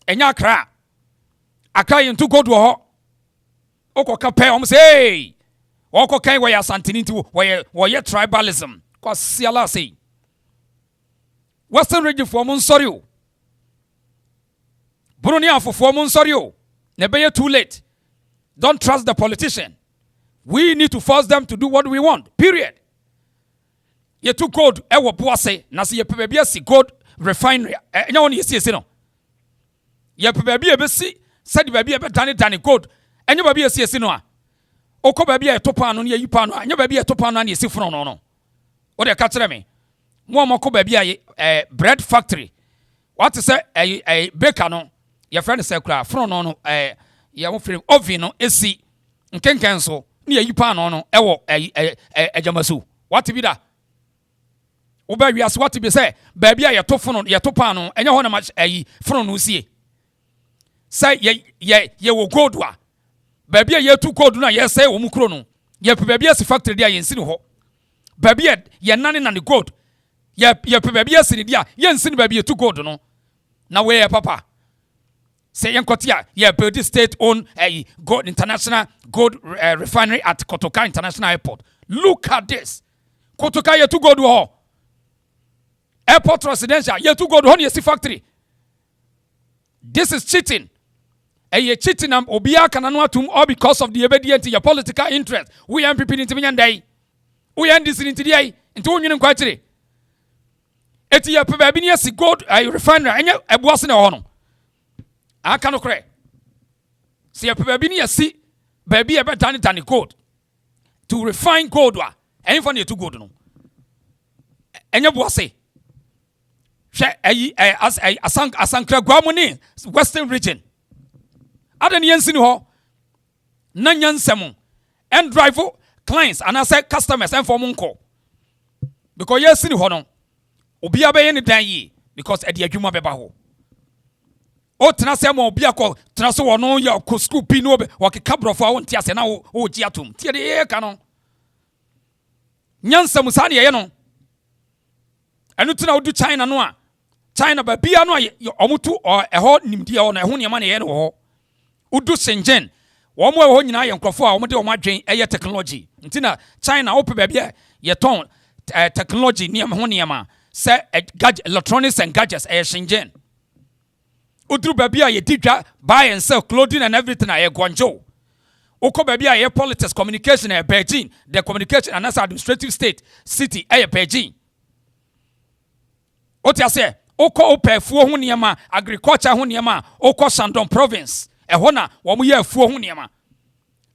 enya Accra into gold wo oko ka pay say oko kan we Ashanti nti we tribalism cause siala say Western region for mon sorry o Bruni afofo mon sorry o na be too late. Don't trust the politician. We need to force them to do what we want. Period. Ye too gold e wo boase na se ye pe bia si gold refinery enya won ye si no ye pe bia be si said bia be dane gold enya bia si no a okọ bia e topa no na yi pa no enya bia e topa no na ye si fro no o de ka kire me mo mo ko bia bread factory what say a baker no ye friend say kura fro no ye mo frame oven no esi nkenken so na ye yi pa no e wo ejamasu what be that Oba wiase what be say baby a yeto fono yeto pa no enye ho na ayi fono no sie say ye wo gold wa baby a yetu gold na ye say wo mukro no ye pe baby a factory dia ye nsi ni ho baby ye nane na ne gold ye pe baby a sini dia ye nsi ni baby yetu gold no na we papa say yenkotia ye build state owned gold international gold refinery at Kotoka International Airport. Look at this. Kotoka yetu gold wo Airport residential, you to go to Honey factory. This is cheating. And you're cheating Obia Kananwatum all because of the obedience to your political interest. We are people into me day. We are this into the eye into union quality. It's your probability gold refinery and you a boss in a honor. I cannot correct. See a probability see baby ever done it and gold to refine gold. And for you to go to no. And your boss say. Asankra Guamoni, Western region. Adan Yansini ho, Nanyan Semu, and drive clients, and I say customers and for Munko. Because yes, in Hono, Ubia Bay any day, because at the Ajuma Bebaho. O Tenasemo Biako, Traso no ya school pino, or cabro for one tias and now, oh, Giatum, Tia de air canon. Nyan Samusani, yano. And you know, do China noa. China ba bia no omutu eho nimdia o na eho niam na ye no ho udu Shenzhen wo mo eho nyina ye nkrofo a wo de o madwen eye technology ntina China ope ba bia ye ton technology niam ho niam se electronics and gadgets Shenzhen udru ba bia ye didwa buy and sell clothing and everything a ye Guangzhou uko ba bia ye politics communication Beijing the communication and administrative state city Beijing Oti ase oko opefuo ho niema agriculture ho niema oko Shandong province eho na wo mo ye afuo ho niema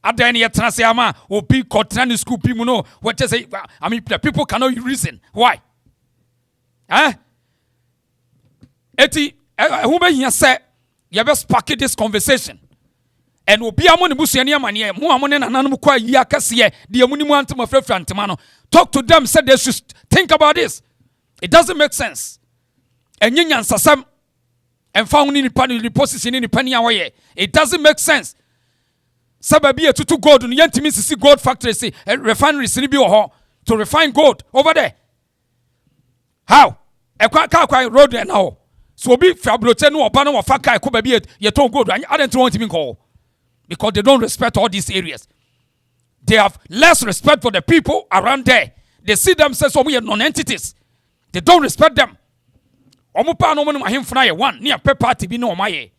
adan ye tenase ama obi kotena ni school pimu no what say I mean people cannot reason why eti who be here say you best spark this conversation and obi amo ne busuani amane mo amo ne nananom kwa yi akase de amunimu antama frafra antama no talk to them say they should think about this. It doesn't make sense. And yin sasam and found in the panel position in the penny away. It doesn't make sense. Sababi to gold and yet see gold factory see refinery to refine gold over there. How? A quite road and now. So be Fabroteno or Bano or Faka could be ye told gold. I don't want to call because they don't respect all these areas. They have less respect for the people around there. They see themselves as non-entities. They don't respect them. Omupa no manu mahim funa ye one near pe party bi no maye.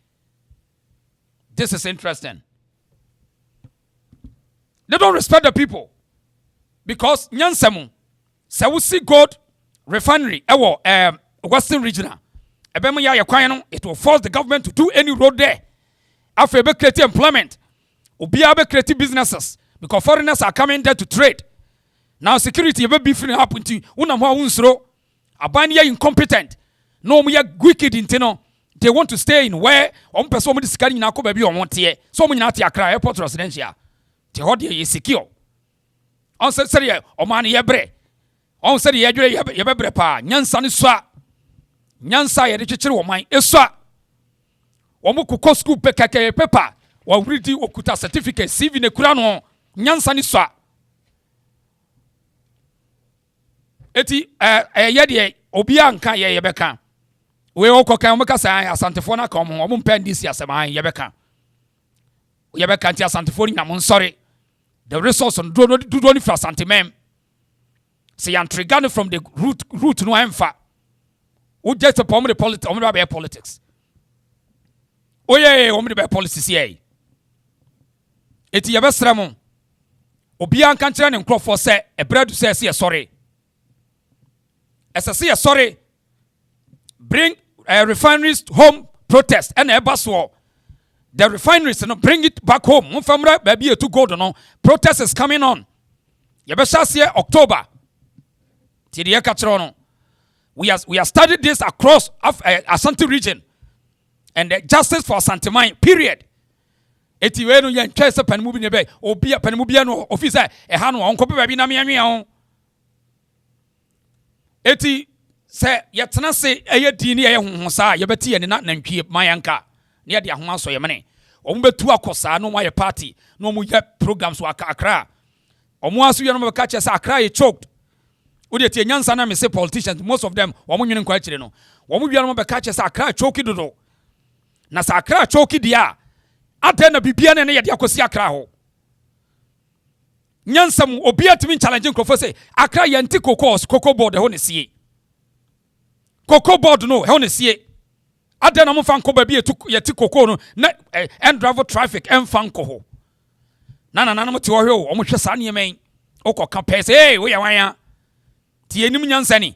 This is interesting. They don't respect the people because nyansemu se we see gold refinery ewo Western regional ebemu ya kwan no it will force the government to do any road there. After be create employment, obi be create businesses because foreigners are coming there to trade. Now security be free happen to unam ho unsro. Abania incompetent. No we are wicked intino. They want to stay in where person with scanning na ko baby on want here. So many at Accra airport residential. The hodi is secure. On said o man ye bre. On said ye bre pa. Nyansa ni swa. Nyansa ye de chichiri wo man eswa. Wo mo ko school pekeke paper. Wo read okuta certificate CV ne kura no. Nyansa ni swa. Eti ye de obia nka ye beka we all can make us Asante for na come on pen this year sama yebeka nti Asante for nyam sorry the resource on do only for Asante mem say yan trigger from the root no emfa wo just upon the politics oh yeah o me be politics here eti yebesra mo obi an kan kire ne nkrofo se ebredu se sorry say sorry bring refineries home protest and ebaso the refineries no bring it back home mfamra baby to gold no protest is coming on yebesha se October ti de yakachro no we have studied this across Ashanti region and the justice for Ashanti mine period eti we no yen twese panimu bi ne be obi panimu bi no officer e ha no onko be bi na me anwe ho eti se yetena se eye dini eye honho saa yebeti ye ne na nantwie mayanka ne ye de ahoma so ye mene omo betu akosa no ma ye party no mo ye programs wa Accra omo aso ye no be ka che se Accra ye choked wo de tie nyansa na me say politicians most of them omo nwene kwa kire no omo bia no be ka che se Accra choked dodo na sa Accra choked dia aden na bibia ne ye de akosi Accra ho nyansa mu obi atimi challenge nkrofo say Accra ye nti cocoa board ho ne sie cocoa board no he on see adan na mo fan ko ba bi yeti cocoa no na end driver traffic en fan ko ho na mo ti wo hwe o mo hwe sa ne men okoka pese hey we ya wan ya ti enim nyansa ni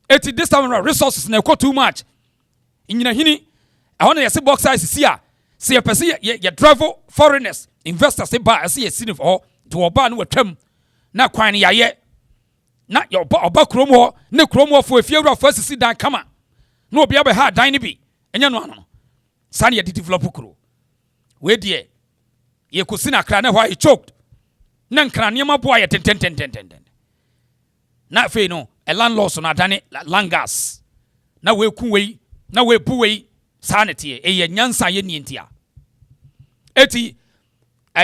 eti this time resources na ko too much inyina hini e hono yesi box size si a se ye pese ye driver foreigners investors e ba ase ye sini for to oba no watwam na kwan ne yaye na yo oba krom ho ne krom ho fo efie wura fo asisi dan kama na obi abe ha dan ne bi enya no ano san ye develop kro we die ye kusi na kra na ho ye choked na nkra ne ma boa ye tenten na fe no a landlord so na dane langas na we ku we na we pu we sanity e ye nyansa ye ni ntia eti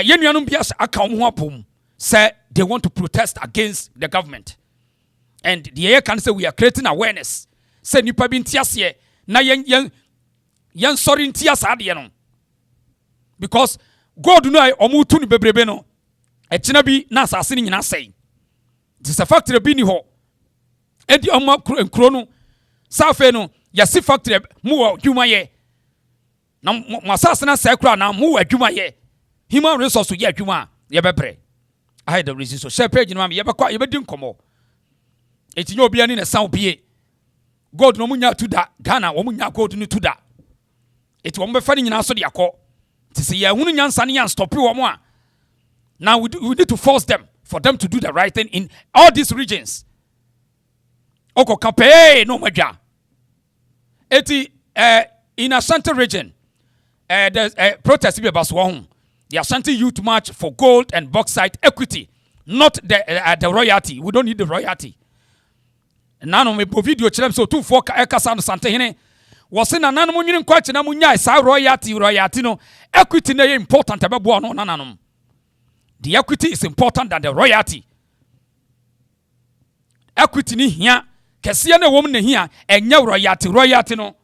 ye nuanum bia aka ho apom say they want to protest against the government. And the air can say we are creating awareness. Say nipa bi ntiase na yen sorry ntiase ade no. Because God no omutu ni bebrebe no. E kina bi na asase ni nyina sei. This a factory bi ni ho. E di omma nkro no. Safe no ya si factory mu adwuma ye. Na mo asase na sai kura na mu adwuma ye. Human resource ye adwuma ye bebre. I had the reason so share page no me ye be di nkomo. Eti nyo bia ni na san bie gold no munya to da Ghana wo munya gold no to da eti wo mbefa ni nyina so de akọ ti se ya hunu nyansa ne yan stop wo mo a now we need to force them for them to do the right thing in all these regions oko campaign no madwa eti in Ashanti region there's a protest be about one the Ashanti Youth March for gold and bauxite equity not the royalty. We don't need the royalty. Nano me video chelem so 24 ekasa no sante hene wose na nanom nwini nkwache na munya sa royalty no equity na important abebo no nanom. The equity is important than the royalty. Equity ni hia kese na wom na hia enya royalty no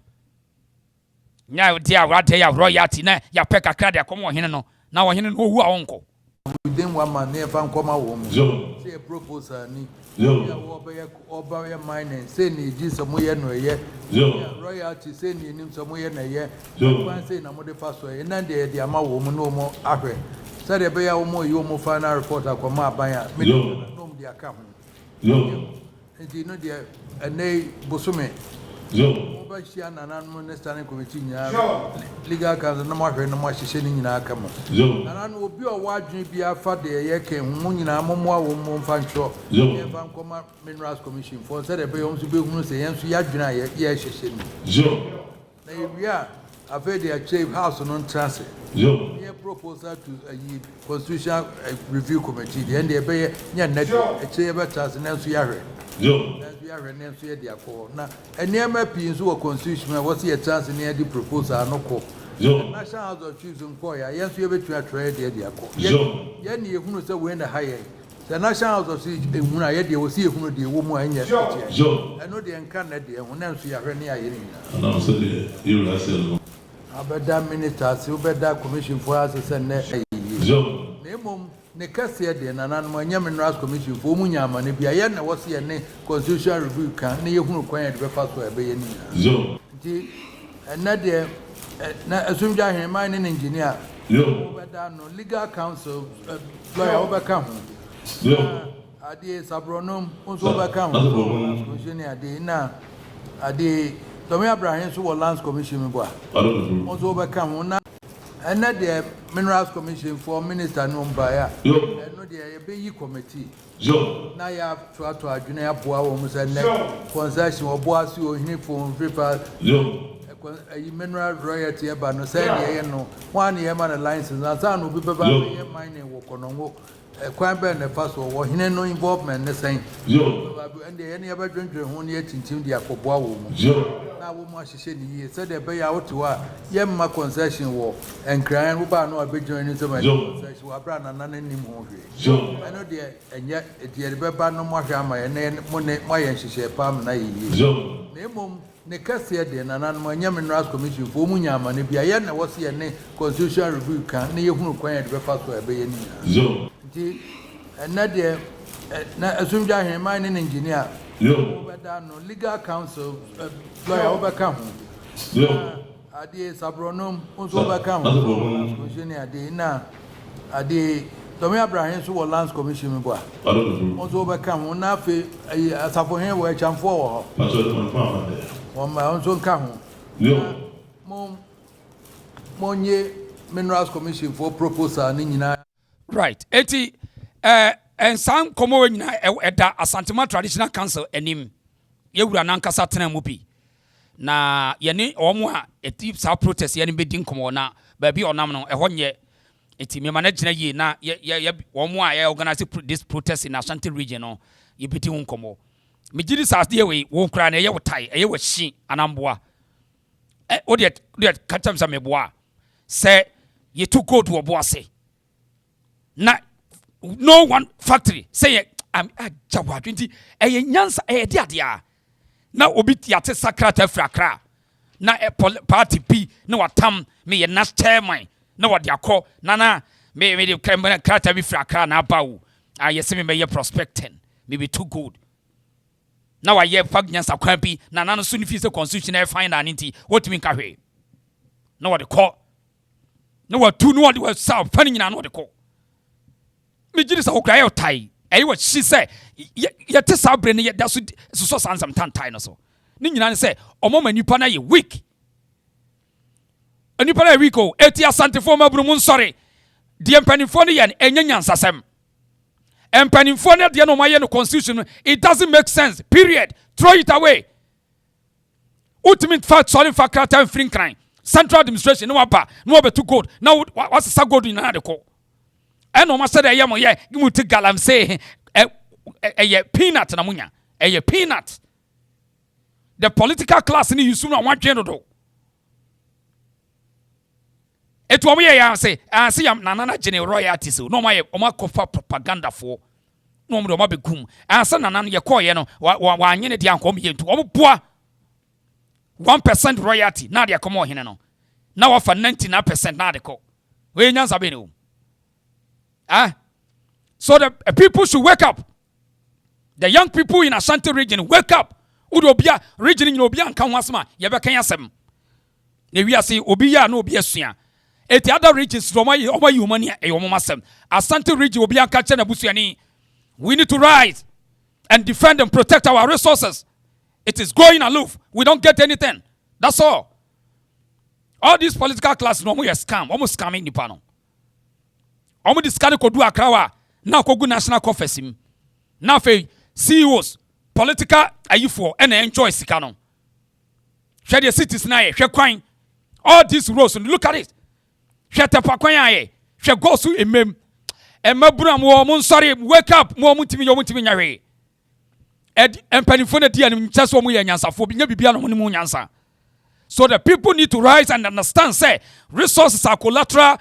nya dia wade ya royalty na ya peka kra de akomo hene no na wo hene no owu a wonko within 1 month never come out say a proposal ni oba mine say ni di so moye no ye royalty say ni nim so moye na ye kwan say na mo de paso e na de ama wo mu no mo ahwe say de be ya wo mo yo mo final report akoma abanya me no mo de aka ho ndi no de enei bosume oba shia na mo ne standing committee nya legal council na mo ahwe na mo ahye ni nyina aka mo na no obi o wadwen bia fa de ye ken mu nyina mo mo awo mo mfa ntro ye fa nkoma minerals commission for say de be yo so be hunu say yen so ya dwen a ye hyehye ni na ewia ave de achieve house no trance ye proposal to a constitutional review committee the end e be nya na e be trance na so ya hwe we are renewing so dia ko na enema pin so constitution was here chance near the proposal no ko national house of chiefs nko ya yenso ye betua trade dia ko ye ni ehunu se we na higher the National House of when I had the was here who the woman and I know the Canada when I'm see a Renia. And I said, you will say, I bet that ministers, you bet that commission for us to send Nemo, Necasia, and an Yaman Ras Commission for Munyama, and Biana was here name constitutional review can near who acquired the first way a and Nadia, assume I mining engineer. No legal counsel, lawyer overcome. I did Sabronum, was overcome. I did Tommy Abraham, who was Lands Commission, was overcome. And not the Minerals Commission for Minister Numbaya, and not the BE Committee. Now you have to a junior boy almost and concession or boss you uniform paper. Mineral royalty about no say, no 1 year man license, and son will be mining walk on quite bad the first war, he no involvement the same. And any other drinker who near Tintindia for Bow. Now, what she said, he said they pay out to her, young my concession war, and crying who are no big joining to my concession, who are brand and none anymore. I know dear, and yet, dear, Baba no more hammer, and then my and she said, Palm Name. Necasia, and an Yaman Ras Commission for Munyam, and if Yana was here, constitutional review can near who acquired the first way a bayonet. And Nadia, assume I am mining engineer. No legal counsel, lawyer overcome. I did Sabronum, was overcome. I did Tommy Abraham, who was Lands Commission, was overcome. Now, as I for him, where I'm for. On my own count. Monye Minerals Commission for proposal. Right. 80 and some common at the Ashanti Traditional Council and him. You were an Ankasa Tenamupi. Na yeni omwa eti sa protest yeni bedin komo na baby onam no ehon ye eti me manage na ye na ye omwa ye organize this protest in Ashanti region no ye bedin komo me gidi sa de we wo kra na ye wotai ye washi anamboa o de katam sa meboa se ye too go to oboase na no one factory say am ajawa 20 e nyansa e de adea na obi tiate sakrata frakra na party p na watam me ye national chairman na wode akọ na me de krata bi frakra na bawo ayese me ye prospecting me be too good na wa ye fagnyansa kwan bi na no so ni fi se constitutional fine na nti what mean ka hwe na wode kọ na watu no wode sa fani nyina na wode kọ me gidi sa okra ye tai ayi what she say ye te sabre ne ye da so sansam tantai no so ni nyina ne say omoma nipa na ye weak anipa na weak o eti Asante fo mabru mun sorry de empanifo ne ye enya nyansasem empanifo ne de no maye no constitution it doesn't make sense period throw it away ultimate fact sorry for krata free crime central administration no waba no obetu gold now what's sa gold in na de ko eno ma say de ye mo ye gimu ti galam say a peanut na munya a peanut the political class ni yusu na wadwen do eto omo ye ya say yam nana general royalties no ma ye omo kofa propaganda for no mo be gum ansa nana ye call ye no wa anyene dia ankom ye ntu omo boa 1% royalty na de komo hene no na wa fa 99% na de ko we nyansa be no so the people should wake up. The young people in Ashanti region, wake up. Udobia region in Obia and Kanwasma, Yabakayasem. Nevia say Obia no Biasia. At the other regions, Roma Humania, a Yomasem. Ashanti region Obia Kachana Busiani. We need to rise and defend and protect our resources. It is going aloof. We don't get anything. That's all. All these political classes no more scam, almost scamming the panel. Almost discarded Kodu Akrawa, now Kogu National Conference. Now fe CEOs, political ayifo and enjoy sikano. Share the cities na ye, share kwine. All these roads, look at it. Share tepakwanya ye, share go su emem. Emabuna mo mun sorry, wake up mo mutimi nyare. Empanifone dia ni mchaso mo ye nyansa fo binya bibia no mo nyansa. So the people need to rise and understand, say, resources are collateral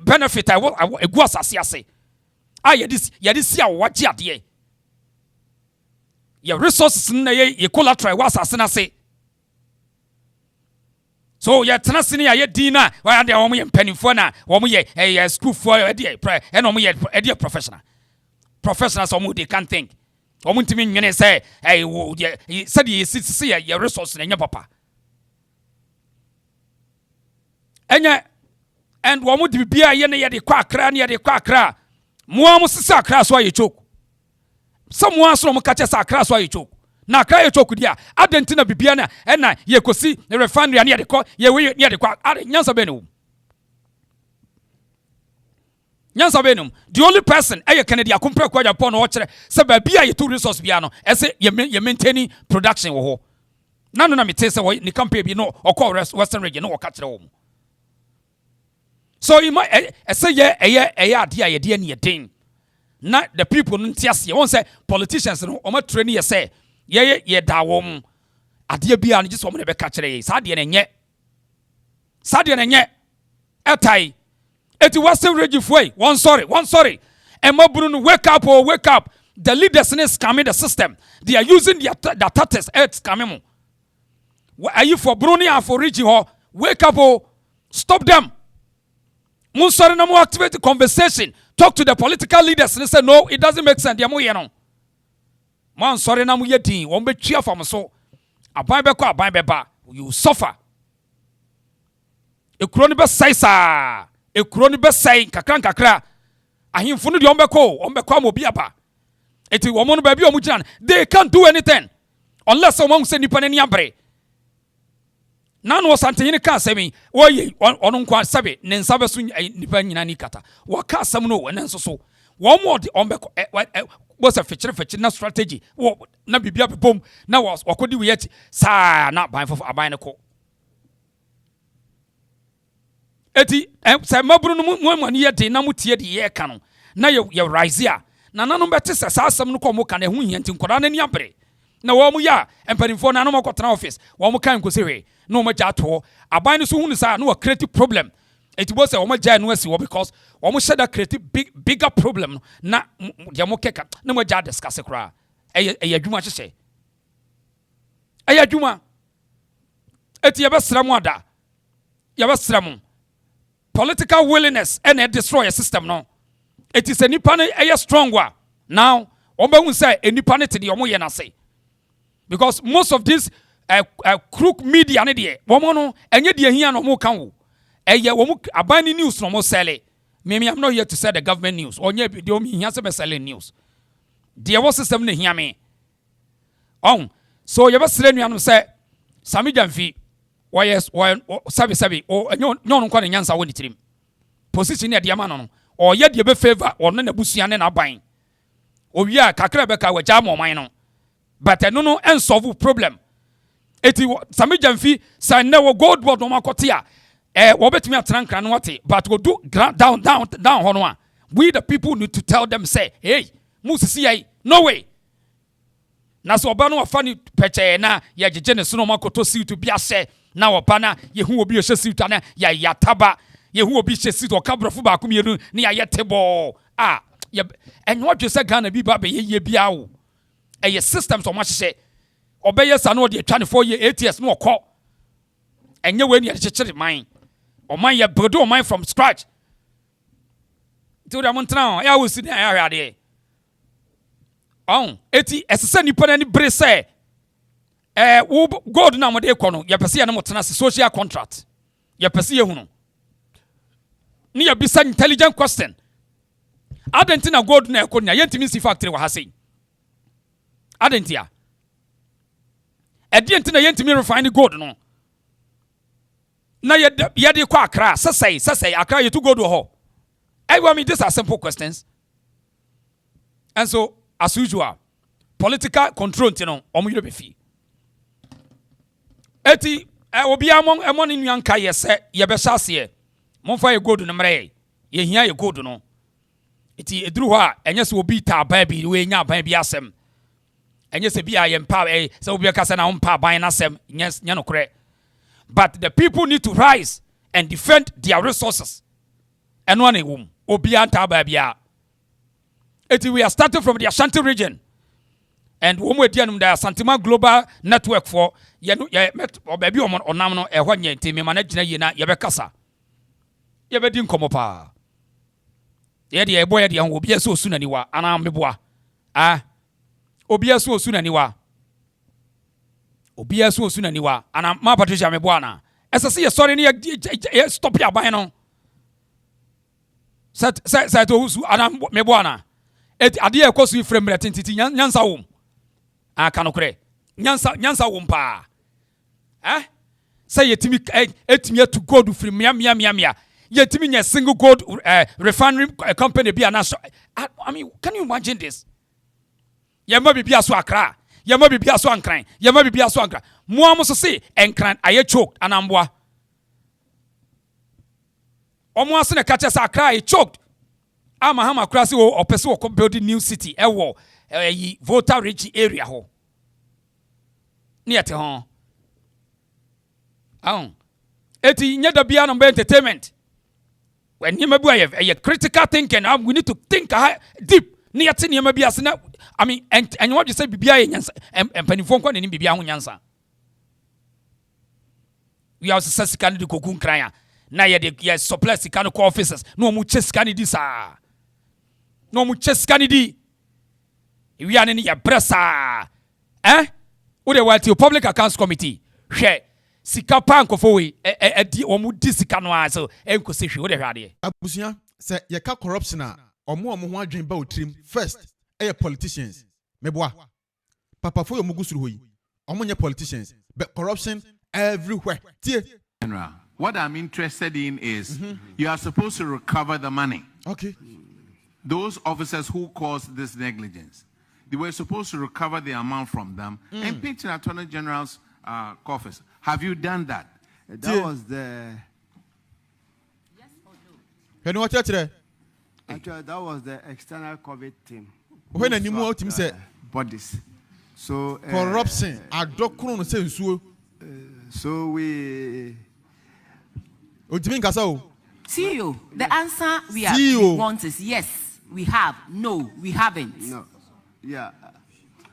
benefit. yɛde si a wɔgye adeɛ yɛ resources na yɛ collateral wɔ asase na se so yɛ tena sini a yɛ din na wɔyɛ de wɔn yɛ mpanimfoɔ na wɔn yɛ schoolfoɔ ɛdeɛ ɛna wɔn yɛ ɛdeɛ professionals wɔn they can think wɔn ntumi nwene sɛ sɛdeɛ yɛ sisi yɛ resource na nyɛ papa ɛnyɛ and wɔn de bibia yɛ ne yɛ de kɔ akra ne yɛ de kɔ akra moa mo sisi akra so ayɛ choke sɛ moa so mo ka kyɛ sɛ akra so ayɛ choke na akra yɛ choke dia adentina bibia na ɛna yɛ kosi ne refinery ne yɛ de kɔ yɛ we ne yɛ de kɔ nyansa bɛ ne nyansa bɛ ne the only person ɛyɛ Kennedy Akumpre Kwagye Paul no wɔkyerɛ sɛ baabi a yɛ to resource bia no ɛsɛ yɛ maintaining production wɔ hɔ na no na mete sɛ wɔ ne campaign bi no ɔkɔ western region no wɔka kyerɛ wɔn so ɛsɛ yɛ ɛyɛ ade a yɛde ne yɛden na the people no nte aseɛ wɔn sɛ politicians no wɔn train yɛ sɛ yɛ da wɔn adeɛ bi a no gye sɛ wɔn na bɛka kyerɛ yɛ saa adeɛ na nyɛ ɛtae eti western region foyi one sorry ɛma bunu no wake up the leaders ne scamming the system they are using their tactics scamming mo ayi for bruni and for region ho wake up stop them. Mun sorry na mo activate the conversation. Talk to the political leaders and say no, it doesn't make sense. Mo ye no. Man sorry na mo ye din. Won be tua fam so. Aban be ko aban be ba. You suffer. Ekuro ni be sai sa. Ekuro ni be sai kakra. Ahimfo no de on be ko amobi aba. Eti wo mo no ba bi o mu gina. They can't do anything unless someone say nipa ni abre. Nan was Antony ka semi woyi ono nkwa sabe ne nsabe so nipa nyina ni kata wo ka asam no wona nso so wo mo de on be was a feature na strategy wo na bibia bebom na wakodi we yet sa na ban fo aban ne ko eti se maburu no mo ani yede na mutie de ye ka no na ye rise a na nanom bete se sa asam no ko mo ka na hu hia nti nkoda na ni abre na wo mo ya empanimfo na no mo kotena office wo mo kan ko sewe no mo ja to aban no so hu sa no create problem it was say wo mo ja no asi wo because wo mo share that create bigger problem na dia mo keka na mo ja discuss kra adwuma hyehye adwuma eti ye besra mo ada ye besra mo political willingness and destroy a system no it is a nipa na strong wa now wo be hu say enipa ne te de wo mo ye na say because most of this crook media ne de womo no enye de ahia no mo kan wo eye womo abani news no mo sell me I'm not here to sell the government news onye de o mi hia se be selling news de wo system ne hia me on so ye be sere nuanom se Sami Jamfi sabi o enyo no kwa ne nyansa wo ni tirim position ne de ma no o ye de be favor ono na busua ne na ban o wi a kakra be ka wa ja mo man no but no solve problem eti Sami Jamfi say no gold board no makote a wo betumi atran no wate but go do down hono a we the people need to tell them say hey musisi ai no way na so oba no afa ni peche na ya jeje ne so no makoto si to bia hye na oba na ye hu obi hye si to na ya yataba ye hu obi hye si to kabrofo ba ko mienu ne ya yetebo enwo dwe se Ghana bi ba be ye bia wo eye systems o ma hye obeye sa no de 24 year ATS no okọ enye we ni ya chechire man o man ye build o man from scratch to da montra ya wo si na ya hwade eti esese nipa na ni bre se wo gold na mo de kọ no ye pese ye no motena social contract ye pese ye hu no ni ya bisa intelligent question adentina gold na ekọ na ye ntimi si factory wa ha sei adentia edi ntina ye ntimi refine gold no na ye de kwa Accra sesei Accra ye to gold ho I mean these are simple questions and so as usual political control ntino omo yire be fi eti obi amon emoni nwanka ye se ye be hyase monfa ye gold no mre ye hia ye gold no eti eduru ho a enye se obi ta ba bi we nya ban bi asem enye se bia ye mpa se obi ka se na mpa ban na asem nya no kre but the people need to rise and defend their resources eno na ewum obi anta ba bia We are starting from the Ashanti region. And one way the Asantuma Global Network for or baby on Namno, a 1 year team managing Yabekasa. Yabedin Komopa. The boy, the young will be so soon anyway, and I'm Meboa. Obia so soon anyway. Obia so soon anyway, and I'm my Patricia Meboana. As I see a story near stop your bino. Set who's Adam Meboana. Adia cost you from Tintiti Yansa home. I cannot cray. Yansa womb pa. Say it to me, to go to free Mia. Yet to me a single gold refinery company be a national. I mean, can you imagine this? Yama be a swakra. Yama be a swan crying. Yama be a swanka. More must say, and crying, I choked, and I'm boa. Almost in a catcher, I cry, choked. I'm a hammer crossing or person building new city, a voter rich area. Near to home. Eti nyada bia no entertainment. When you maybe a critical thinking, we need to think deep. Near to you maybe as I mean, and what you say bibia and penifon kwa ni bibia ho nyansa. We are success can do kokun kraya. Na ye de supply sika no officers. No mu chesika ni di sa. No mu chesika ni di. We are ya bresa. Wo de what public accounts committee. Hwe sika panko for we di omu di sika no aso enko se hwe wo de hwade. Abusia se ye ka corruption a omo ho adwen ba otrim first politicians. Meboa. Papa for yomugu suru hoyi. Omo nye politicians, but corruption everywhere. General, what I'm interested in is you are supposed to recover the money. Okay. Those officers who caused this negligence, they were supposed to recover the amount from them and pay to the Attorney General's coffers. Have you done that? That was the... Yes or no? Can you watch that today? Actually, that was the external COVID team. When a new team said bodies. So corruption. I don't know say so. So we. CEO, the answer we want is yes, we have. No, we haven't. No. Yeah.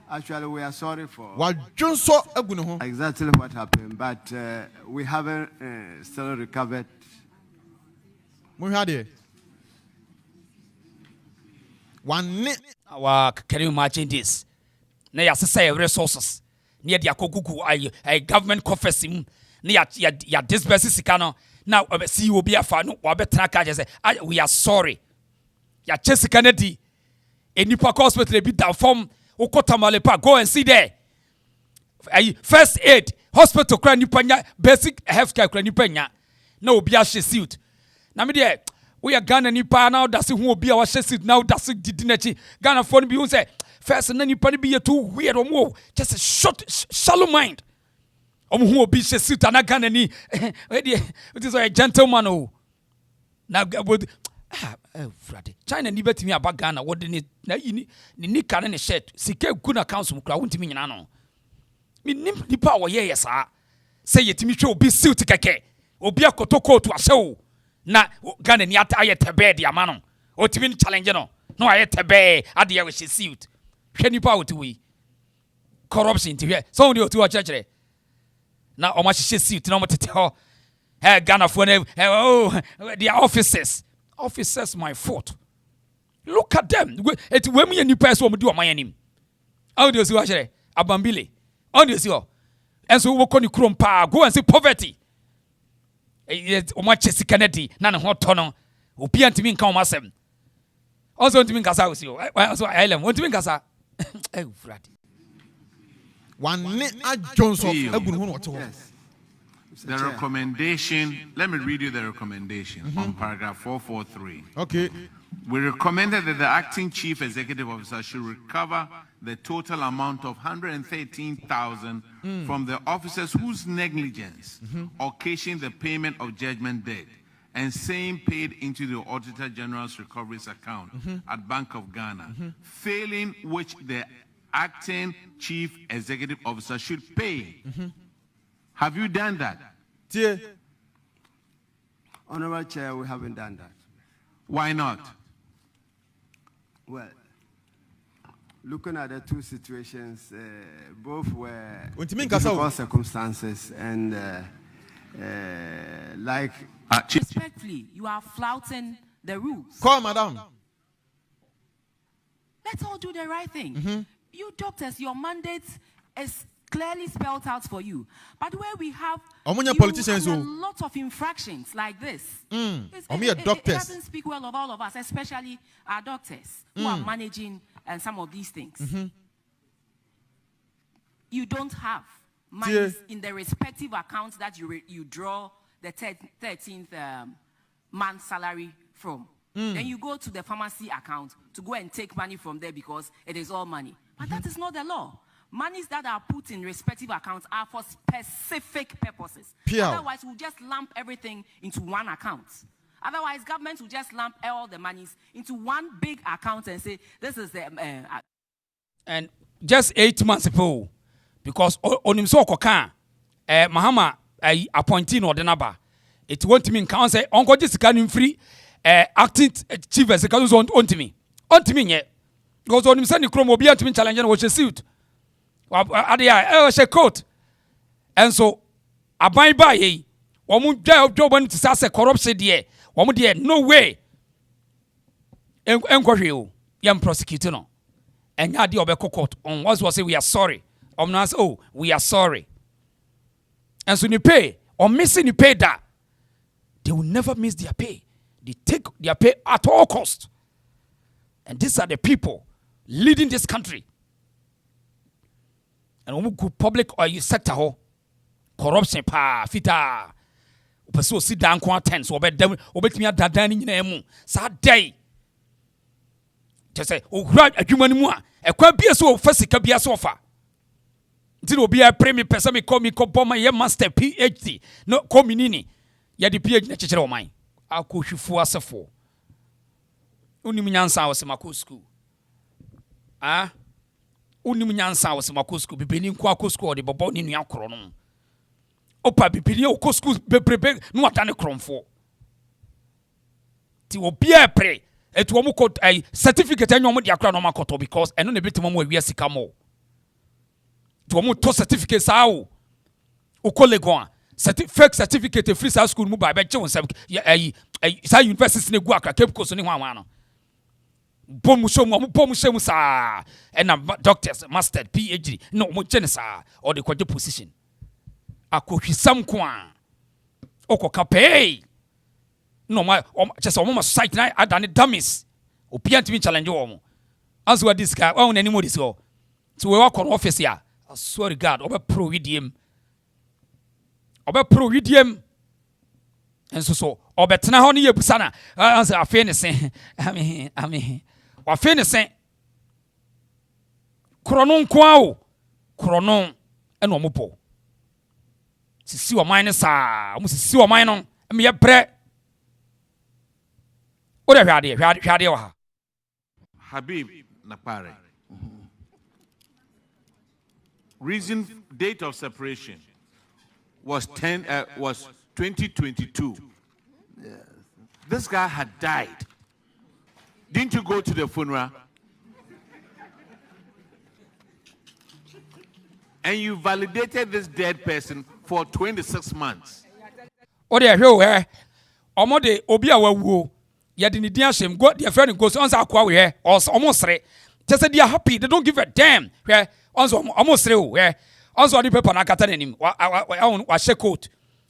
Actually, we are sorry for exactly what happened, but we haven't still recovered. We had it. Can you imagine this? Na ya say resources. Near the akogugu a government coffers him. Near ya disperse sikano. Now see will be a fan or better say we are sorry. Ya Jessica Nedi. A Nipa hospital be down from Okotamalepa. Go and see there. First aid hospital cry Nipanya basic healthcare cry Nipanya. No be a suit. Now me there. We are Ghana Nipa now that's who will be our suit now that's the dinner. Ghana phone be say first and then you be a too weird or more. Just a short shallow mind. Who will be suit and I can any it is a gentleman who now would China never to me about Ghana. What didn't it? Ni can any shirt. Sike kuna council mukra won't me nano. Me nipa wa yes sir. Say it to me show be suit keke. Obi akotoko to a show. Na Ghana ni ata ayete be dia mano. O timi challenge no. No ayete be ade we suit. Hwe nipa wo to we. Corruption to here. So only to church. Na o ma hye suit na o tete ho. Ghana for their officers. Officers my fault. Look at them. It when me any person we do on my name. How do you see what Abambile? How do you see? And so we call you krompa. Go and see poverty. O ma chesi Kennedy na ne ho to no. Obi antimi nka o ma sem. Also antimi nkasa o si o. So island antimi nkasa. Eh frati. One Johnson egunu ho what. The recommendation, let me read you the recommendation on paragraph 443. Okay. We recommended that the acting chief executive officer should recover the total amount of 113,000 from the officers whose negligence occasioned the payment of judgment debt and same paid into the Auditor General's recoveries account at Bank of Ghana, failing which the acting chief executive officer should pay. Have you done that? Honorable Chair, we haven't done that. Why not? Well, looking at the two situations, both were Difficult difficult circumstances, and like respectfully, you are flouting the rules. Call madam. Let's all do the right thing. You doctors, your mandate is clearly spelled out for you. But where we have politicians a lot of infractions like this, it doesn't speak well of all of us, especially our doctors who are managing some of these things. You don't have money in the respective accounts that you draw the 13th month salary from. Then you go to the pharmacy account to go and take money from there because it is all money. But that is not the law. Monies that are put in respective accounts are for specific purposes. Otherwise, we'll just lump everything into one account. Otherwise, government will just lump all the monies into one big account and say, this is the... and just 8 months ago, because Onimso Koka, Mahama appointee no denaba, it won't mean can say, Uncle Jessica free, acting chief executive on to me. On to me, yeah. Because Onimsa Nikromo be to me challenge and watch a suit. Coat. And so, I buy ye. Woman job to say corruption, dear. Woman, dear, no way. Enquiry, young prosecutor, no. And ya dear court on what was say we are sorry. Omnas, oh, we are sorry. And so you pay or missing you pay that. They will never miss their pay. They take their pay at all cost. And these are the people leading this country. And when we go public or you sector ho corruption pa fita person sit down kwa 10 so obetimi adadan ni nyina emu sa dai just say ohura adwuma ni mu a ekwa bia so ofasika bia so ofa nti no bia premier person me call boma ye master PhD no call me nini ye the PhD na chekere oman akohwifo asefo unim nyansa awsemako school unim nyansa awsemako school bibeni nko akoschool ode bobo ni nua koro no opa bibeni o school bebrebe no atane kromfo ti obia pre etu omo ko certificate anyo omo de akra no makoto because eno na betimo mo awia sika mo to omo to certificate sa o kolegon fake certificate free school mu ba be che won sa university na gu akra Cape Coast ni hwan no bom shemu sa and doctors master PhD no mo genesa or the kwaje position akohwisam kwa okoka pay no ma just omo society na adane dummies opiant me challenge wo as what this guy on anymore this go so we work on office here I swear to God obe pro vidiem and so obetena ho ne yebusa na answer afi ne se amen wafe ne se krono nko awo krono eno mopo sisi o man ne sa mo sisi o man no me ye bre o de hwade wa ha Habib Napare. Reason date of separation was 2022. yes. This guy had died. Didn't you go to the funeral? And you validated this dead person for 26 months. o de hwe omo de obi a wawuo ye de ne din ahyem go their friend goes on sa akwa we omo sere just say they are happy they don't give a damn hwe onso omo sere o hwe onso the paper na kata nanim wa share coat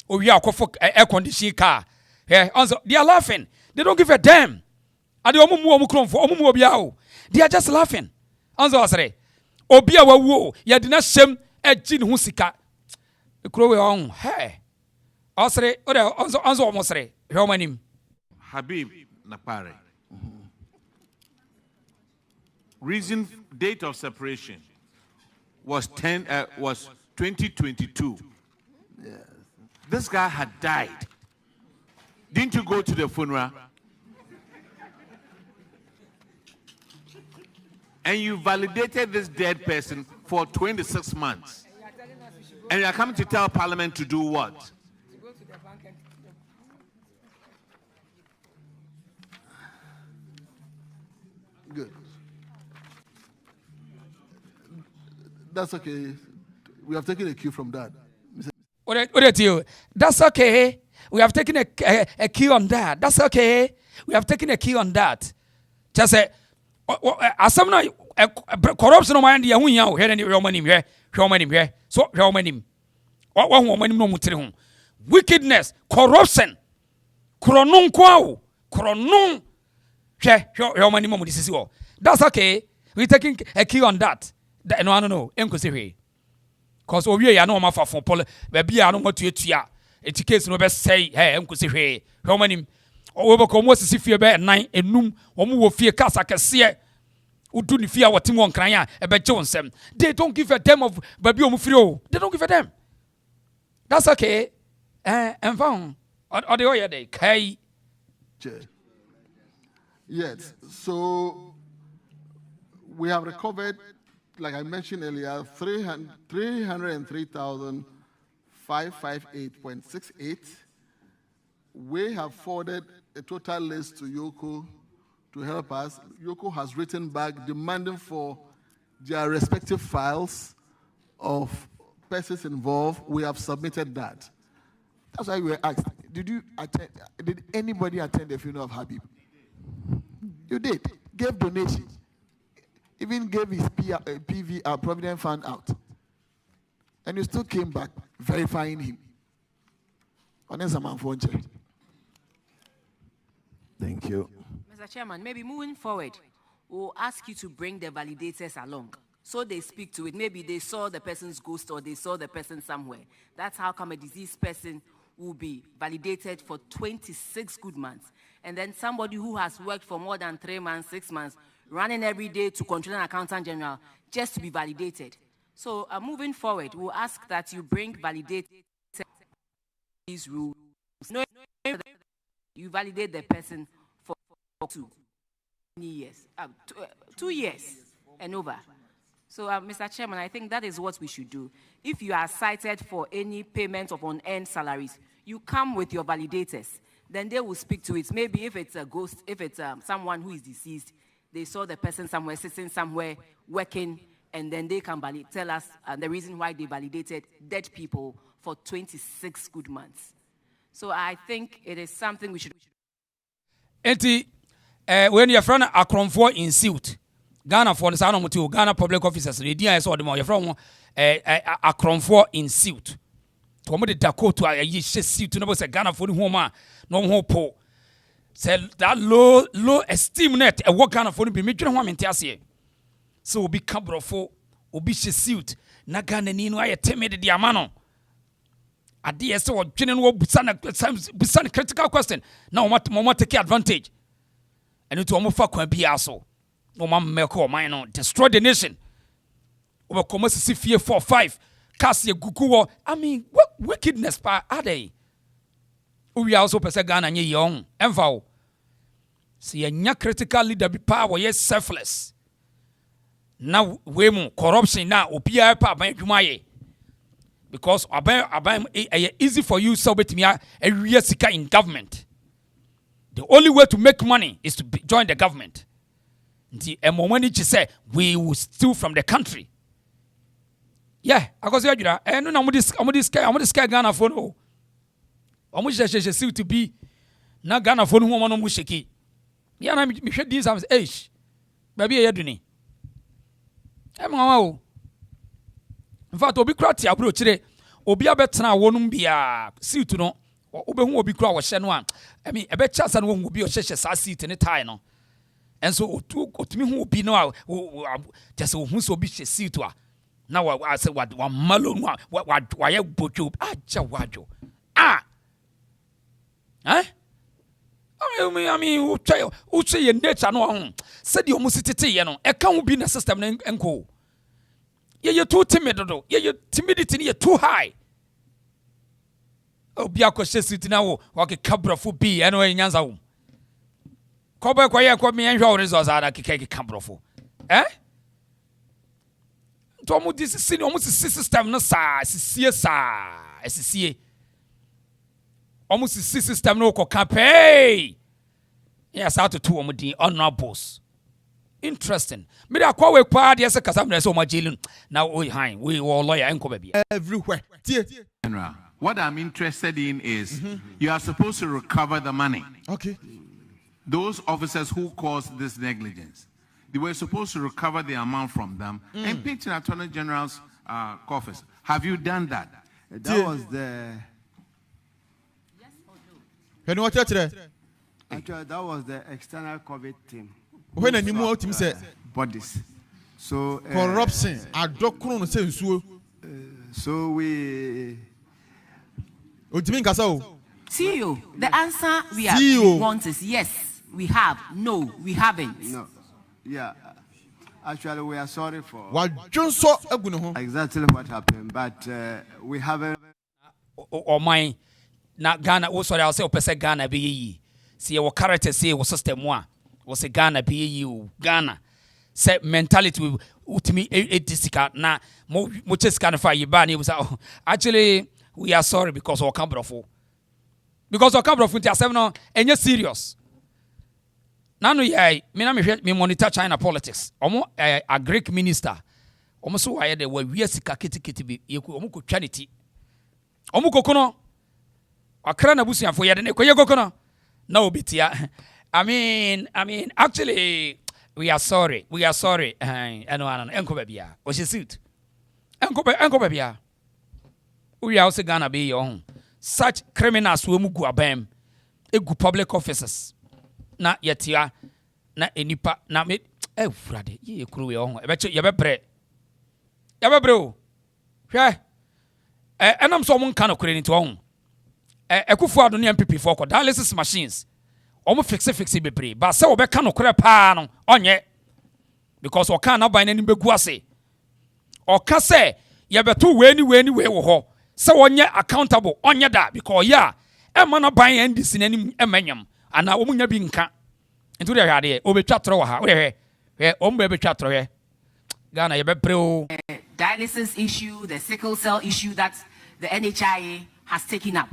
o wi akofo air condition car hwe onso they are laughing they don't give a damn ade omo mu kromfo omo mu obi a o they are just laughing onso sere obi a wawuo ye de na hyem agi ne ho sika ekro we on hey osre o de onso omo sere hwe omanim Habib Napare. Reason date of separation was 2022. Yes. This guy had died. Didn't you go to the funeral? And you validated this dead person for 26 months. And you are coming to tell Parliament to do what? Good. That's okay. We have taken a cue from that. That's okay. We have taken a cue on that. That's okay. We have taken a cue on that. Just say, asamna corruption on my end. Yahu yahu. Here any Romanim here. Romanim here. So Romanim. What woman no mutre wickedness, corruption. Kronon kwao. Kronon. Here Romanim mo this is all. That's okay. We taking a cue on that. No. Enkusiri. Cause owie ya no ma fa fon pole ba bia no matuatua eti case no be say hey enkosi hwe hwomanim owo be ko mo sisi fie be nan enum omo wo fie kasa kese udu ni fie wotim won kran ya e be je wonsem. They don't give a damn of baby omo free o. They don't give a damn. That's okay. And found or the oye dey kai. Yes. So we have recovered, like I mentioned earlier, 303,558.68. We have forwarded a total list to Yoko to help us. Yoko has written back demanding for their respective files of persons involved. We have submitted that. That's why we were asked, did anybody attend the funeral of Habib? You did. Gave donations. Even gave his PV, Provident Fund out. And you still came back verifying him. Thank you. Mr. Chairman, maybe moving forward, we'll ask you to bring the validators along. So they speak to it. Maybe they saw the person's ghost or they saw the person somewhere. That's how come a deceased person will be validated for 26 good months. And then somebody who has worked for more than 3 months, 6 months, running every day to control an accountant general just to be validated. So moving forward, we'll ask that you bring validated these rules. No, you validate the person for 2 years, 2 years and over. So, Mr. Chairman, I think that is what we should do. If you are cited for any payment of unearned salaries, you come with your validators. Then they will speak to it. Maybe if it's a ghost, if it's someone who is deceased, they saw the person somewhere, sitting somewhere, working, and then they can tell us the reason why they validated dead people for 26 good months. So I think it is something we should. When your friend Akron in suit, Ghana for the Sano Ghana public officers, the idea is all the more your friend Akron in suit. To the Dakota, I suit to know Ghana for the woman, no hope. Say that low esteem net a work kind of phone be making one mentality. So be cabrofo, obi suit, Nagana Nino, I timid the amano. At the so general Busan critical question. Now what moment take advantage. And it almost fuck can be also. No man meko mine destroy the nation. Over commerce fear 4-5. Cast your gugu. I mean, what wickedness pa are they? We also pese Ghana nye young. Envao. See a critical leader be power yes selfless. Now we mo corruption now opia pa ban dwumaye. Because aban easy for you so bet me a real sika in government. The only way to make money is to join the government. The money say we will steal from the country. Yeah, I go say you and no this guy Ghana for no. Omo she to be na Ghana for no woman no sheki. Yeah, na me hwe this am age. Baby e yaduni. E ma wa. In fact, obi kura ti aburo kire obi abetena wonum bia suit no obehu obi kura wo hye no a I mean ebe chance no wo obi o hye sa suit ne tie no. And so otumi hu obi no just hu so obi hye suit a na wa say wa malo no wa ye bojo aja wajo I mean who say your nature no ho said you must tete ye no e kan obi na system no enko. You're too timid, your timidity is too high. Oh, be a cautious city now, like a cabra for be anyway in Yanza. Coba Quaya called me and your results are like a cabra for. Eh? Tomo, this is almost a system, no, sir. Almost a system, no, campaign. Yes, out to 2 honorables. Interesting. Me da kwa we kwa de se kasa mre se o ma jail na we high we lawyer enko ba bia. Everywhere. General, what I'm interested in is you are supposed to recover the money. Okay. Those officers who caused this negligence, they were supposed to recover the amount from them and pay to the Attorney General's coffers. Have you done that? That was the. Actually, that was the external COVID team. When a new team said bodies. So corruption. So we. CEO, the answer we want is yes, we have. No, we haven't. No. Yeah. Actually, we are sorry for exactly what happened, but we haven't. Or my na Ghana, sorry, I'll say opese Ghana be ye. See your character say was system one. Was a Ghana be you Ghana. Say mentality with me a na much kind of fire you ban. Was actually we are sorry because our camera for. Because our camera for 7 and you're serious. Now, me monitor China politics. A Greek minister. Almost so I had a way we are sikakiti be Yoku Chanity. Omukono. A crana busian for Yadan Koyakona. No, Bitia. I mean, actually, we are sorry. We are sorry. And Uncle Babia. What's your suit? Uncle Babia. We are also gonna be your own. Such criminals who mugu abem. Egu public officers. Na yetia na enipa na me frade ye kuru ye ho ye bebre o hwe enam so mo nka no kure ni to ho ekufu ado ne MPP for dialysis machines omo fixe bebre ba se wo be ka no kure pa no onye because o ka na ban ni begu ase o ka se ye beto we wo ho se wonye accountable onye da because ya e ma na ban NDC nanim emanyam ana omunya bi nka into the hade obetwa tro ha we ombe betwa tro he Ghana ye bebre o dialysis issue, the sickle cell issue that the NHIA has taken up.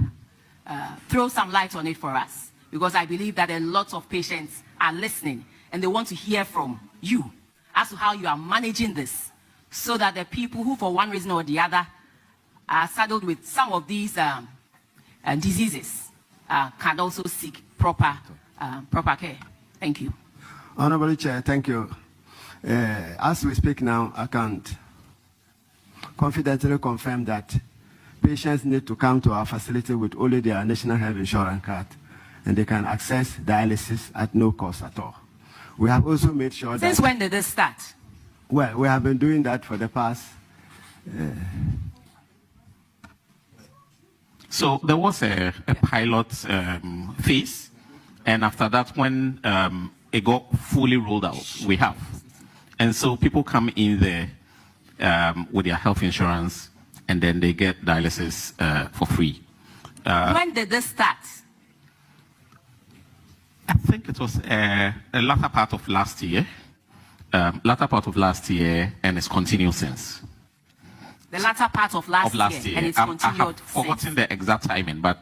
Throw some light on it for us, because I believe that a lot of patients are listening and they want to hear from you as to how you are managing this, so that the people who for one reason or the other are saddled with some of these diseases can also seek proper care. Thank you. Honorable Chair, thank you. As we speak now, I can't confidently confirm that patients need to come to our facility with only their national health insurance card, and they can access dialysis at no cost at all. We have also made sure that... Since when did this start? Well, we have been doing that for the past... So there was a pilot phase, and after that, when it got fully rolled out, we have. And so people come in there with their health insurance, and then they get dialysis for free. When did this start? I think it was a latter part of last year. And it's continued since. The latter part of last year, and it's continued. I have forgotten the exact timing, but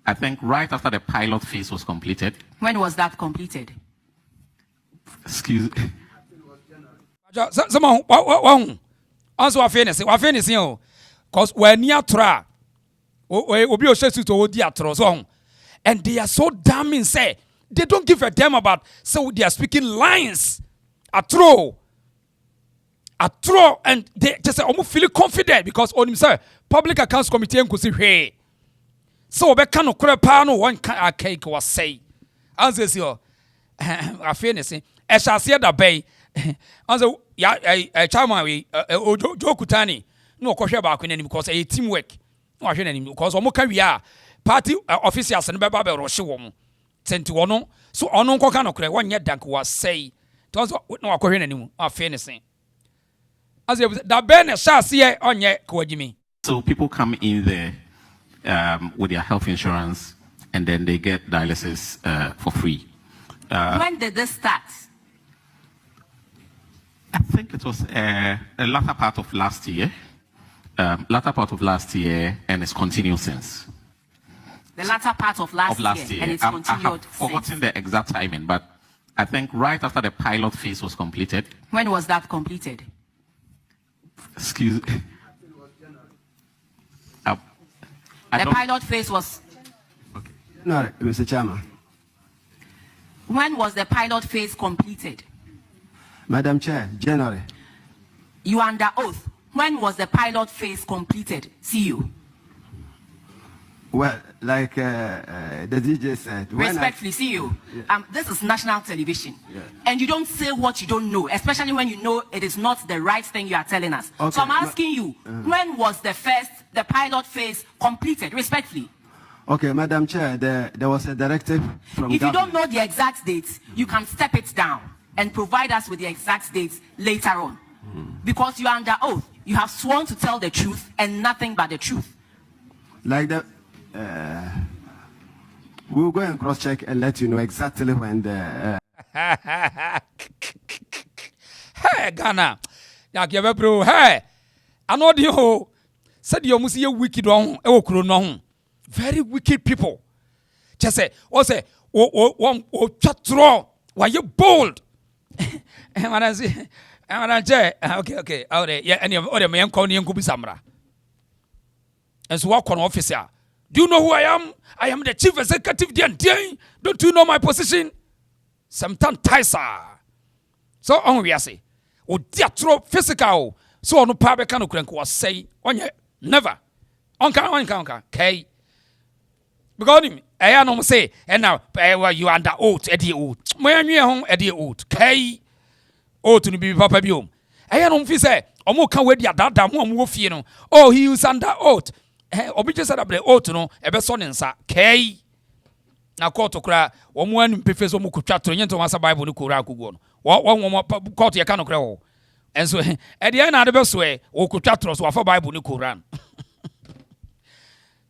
I think right after the pilot phase was completed. When was that completed? Excuse me. Someone, also a fairness, because we're near Tra, we'll be a to Diatro song, and they are so damning, say they don't give a damn about, so they are speaking lines. A throw, and they just almost feel confident because on himself, Public Accounts Committee and could say, hey, so we cannot crepano one cake was say, as is your a fairness, as I said, the bay, as a chairman, Joe Kutani, no question about any because a teamwork, no, because Omoka we are party officials and Baba or Shawom sent to Ono, so Ono Kokano 1 year dank was say. No question anymore. Fairness. As the Ben shall see on ye Kojimi. So people come in there with their health insurance, and then they get dialysis for free. When did this start? I think it was a latter part of last year. And it's continued since. The latter part of last year, and it's continued. I have forgotten the exact timing, but I think right after the pilot phase was completed. When was that completed? Excuse me. The pilot phase was... Okay. No, Mr. Chairman. When was the pilot phase completed? Madam Chair, January. You are under oath. When was the pilot phase completed? See you. Well, like the DJ said. Respectfully, see you. Yeah. This is national television. Yeah. And you don't say what you don't know, especially when you know it is not the right thing you are telling us. Okay. So I'm asking you, when was the pilot phase completed? Respectfully. Okay, Madam Chair, there was a directive from If you don't know the exact dates, you can step it down and provide us with the exact dates later on. Because you are under oath. You have sworn to tell the truth and nothing but the truth. Like that. We'll go and cross-check and let you know exactly when the... Hey, Ghana. Bro, hey. I know the whole... Said you must see a wicked one. Very wicked people. Just say, chatro. Why you bold? And I say, okay. Yeah, any of other men calling you Samra. And so walk on officer. Do you know who I am? I am the chief executive. Don't you know my position? Sometimes Taisa. So on we say, oh diatro physical. So on no public can was say on ye never. On K. Because him, I don't say, and now you under oath, Eddie oath. When you home, Eddie oath. K. Oh, to be Papa Biom. I don't feel say, Omo can wait ya that one wolf, you know. Oh, he is under oath. Obi just said up the oath, no, a son in sa K. Now, call to cry, one prefers Omo chat to answer Bible to Kuraku. One caught your canoe crow. And so at the end of the best way, O Kuchatros were for Bible to Kuran.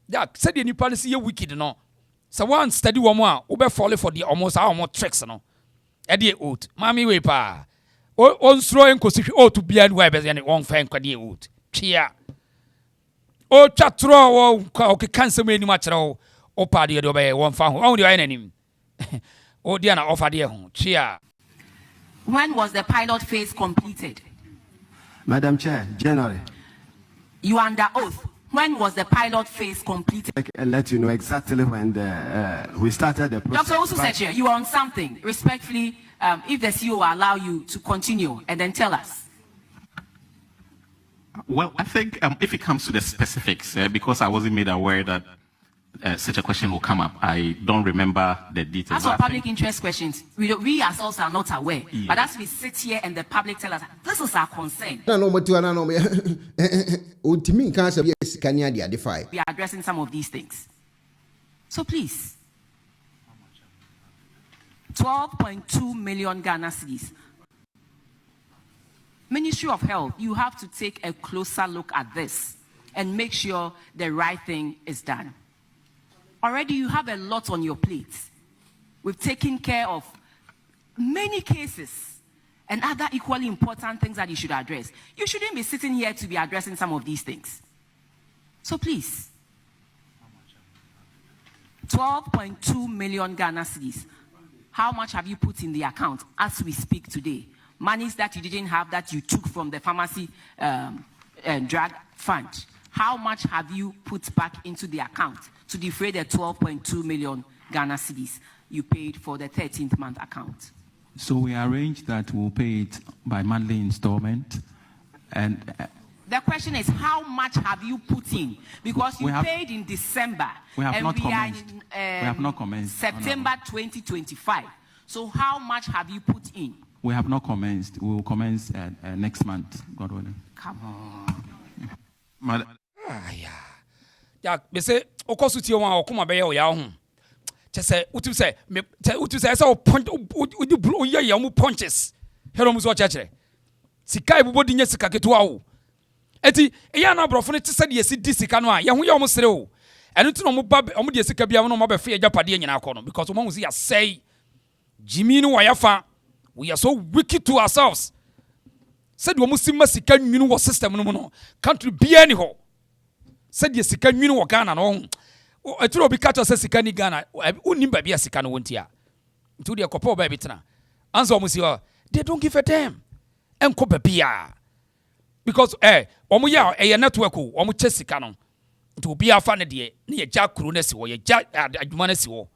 That said, any policy wicked, no. So one steady woman, Uber folly for the almost our more tricks, no. Eddie oath, Mammy Wepa. On throwing constitution ought to be and web as any one fan could oath. Cheer. Oh, chatro, or cancel me much at all. Oh, party obey one found only enemy. Oh, Diana offer dear home. Cheer. When was the pilot phase completed? Madam Chair, January. You are under oath. When was the pilot phase completed? I'll let you know exactly when we started the process. Dr. Ususeche, you are on something. Respectfully, if the CEO will allow you to continue and then tell us. Well, I think if it comes to the specifics, because I wasn't made aware that such a question will come up, I don't remember the details. As for public interest questions, we ourselves are not aware. Yeah. But as we sit here and the public tell us, this is our concern. We are addressing some of these things. So please, 12.2 million Ghana cedis. Ministry of Health, you have to take a closer look at this and make sure the right thing is done. Already you have a lot on your plate. We've taken care of many cases and other equally important things that you should address. You shouldn't be sitting here to be addressing some of these things. So please, 12.2 million Ghana cedis. How much have you put in the account as we speak today? Monies that you didn't have that you took from the pharmacy drug fund. How much have you put back into the account to defray the 12.2 million Ghana cedis you paid for the 13th month account? So we arranged that we'll pay it by monthly installment. And the question is, how much have you put in? Because you paid in December. We have not commenced. We have not commenced. September 2025. So how much have you put in? We have not commenced. We will commence next month, God willing. Come on. Yeah, they say, Okosuti one or come by your home. Just say, what you say, so punch, would you blow your punches? Hello, Muso Chache. Sikai Budi Yesika Ketuau. Eti, Yana Brofone said, yes, it is Sikanwa, Yahu almost through. And it's no Mubab, Omudi Sikabia, no more fear Japadi in our corner, because we won't see us say, Jimmy no Wayafa, we are so wicked to ourselves. Said we must see Masikan Minu system no country be anyhow. Said yes, Sikan Minu Ghana no. A true be catcher says Sikani Ghana, Unimba be a Sikan Wuntia. To the Copo baby. Answer omusi they don't give a damn. Enko bebia. Because omu ya network omu che sika no. Nti obi afa ne de ne ye ja kru na si wo ye ja adwuma na si wo.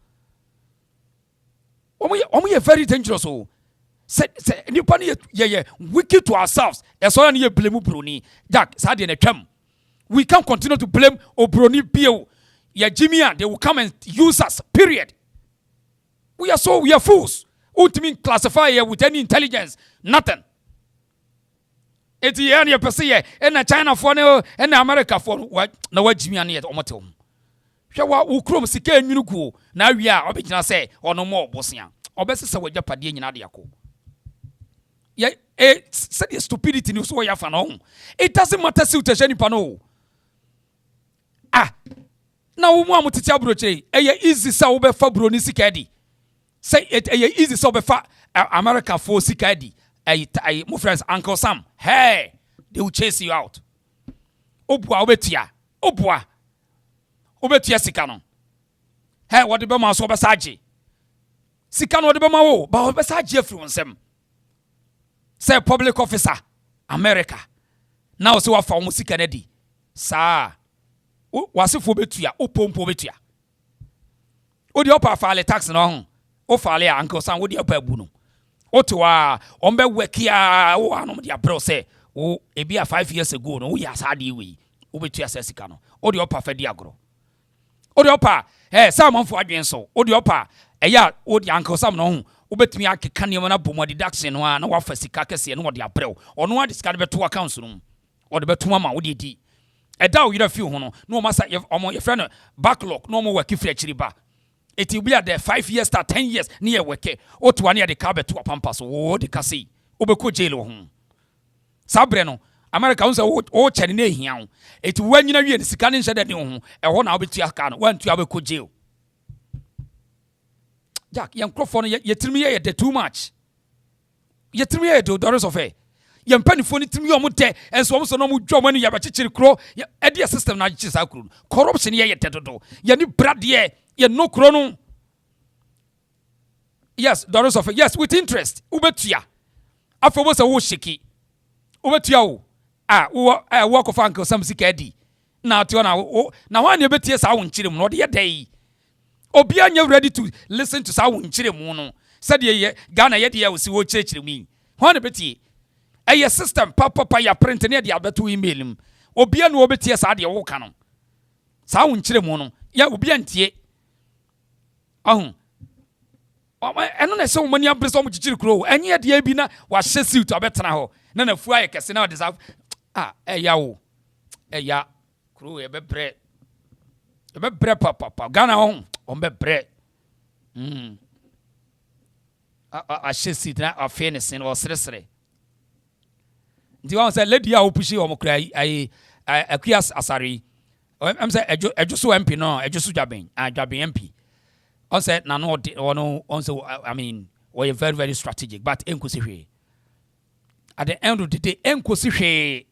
Omu ye very dangerous o. Say nipa ne ye wicked to ourselves. Eso na ye blame broni. Jack sa de na twam. We can't continue to blame Obroni Bio. Ya Jimmy, they will come and use us. Period. We are fools. Ultimate classify here with any intelligence. Nothing. It's the area per se, and China for no, and America for what? No, what Jimmy and yet omoto. Shawa ukrom sike nyunuku. Now we are obijina say or no more bosia. Obesi sa waja padie nyina de yako. Yeah, said the stupidity news so ya fan. It doesn't matter si utasheni pano. Na wo mu amutiti abroche easy sa wo be fa broni sika di say easy sa wo be fa America for sika di my friends Uncle Sam hey they will chase you out obua obetia sika no hey what the be ma so be saje sika no de be ma wo ba wo be saje afiri wonsem say public officer America now so wa fa wo sika na di sa wasifo betua opompo betua odi opa faale tax no ho o faale a Uncle Sam odi opa abu no otoa ombe wekia wo anom dia bro say o ebi a 5 years ago no wo ya sade we wo betua sika no odi opa fa di agro odi opa samanfo adwen so odi opa eya odi Uncle Sam no ho wo betumi akeka ne na bomo deduction no a na wa fa sika kese no odi abrel ono adi sika beto account no odi beto ma wo di Eda you feel hono no masa your friend backlog no more work if ba it will be at there 5 years start 10 years near work o to one the carbe to pampas o de kasi obeko jail ho sabre no America unse o chene na hia it when you wie sika ne nhede ne ho e ho na obetu aka no wan tu abeko jail Jack yan crofo no yetirimi ye de too much yetirimi ye do dollars of ye mpanifo ni timi omo de enso omo so no mo dwom ani ya ba chichiri kro e de system na chichiri sa kro corruption ye dedodo ye ni brade ye no kro no yes dollars of yes with interest ubetua afo bo se wo shiki ubetua wo wo ko fa Uncle Sam sika di na to na wan ye betie sa wo nchire mu no de ye dai obi anya ready to listen to sa wo nchire mu no said ye Ghana ye de ye wo si wo chirechire mu wan betie a system papa ya print ne de abeto email m obia no obetie sa de wo ka no sa wo nchire mu no ya obia ntie eno na se wo mani abre so mo chichiri kro enye de bi na wa hye suit abetena ho na fu aye kese na deserve ya wo ya kro e be bre papa Ghana ho on be bre a hye suit na afeness no sresre Ndi wan say lady a opushi o mokra akua asari am say ejo so MP no ejo so dwaben MP on say na no on say I mean we are very very strategic but enkosi hwe at the end of the day enkosi hwe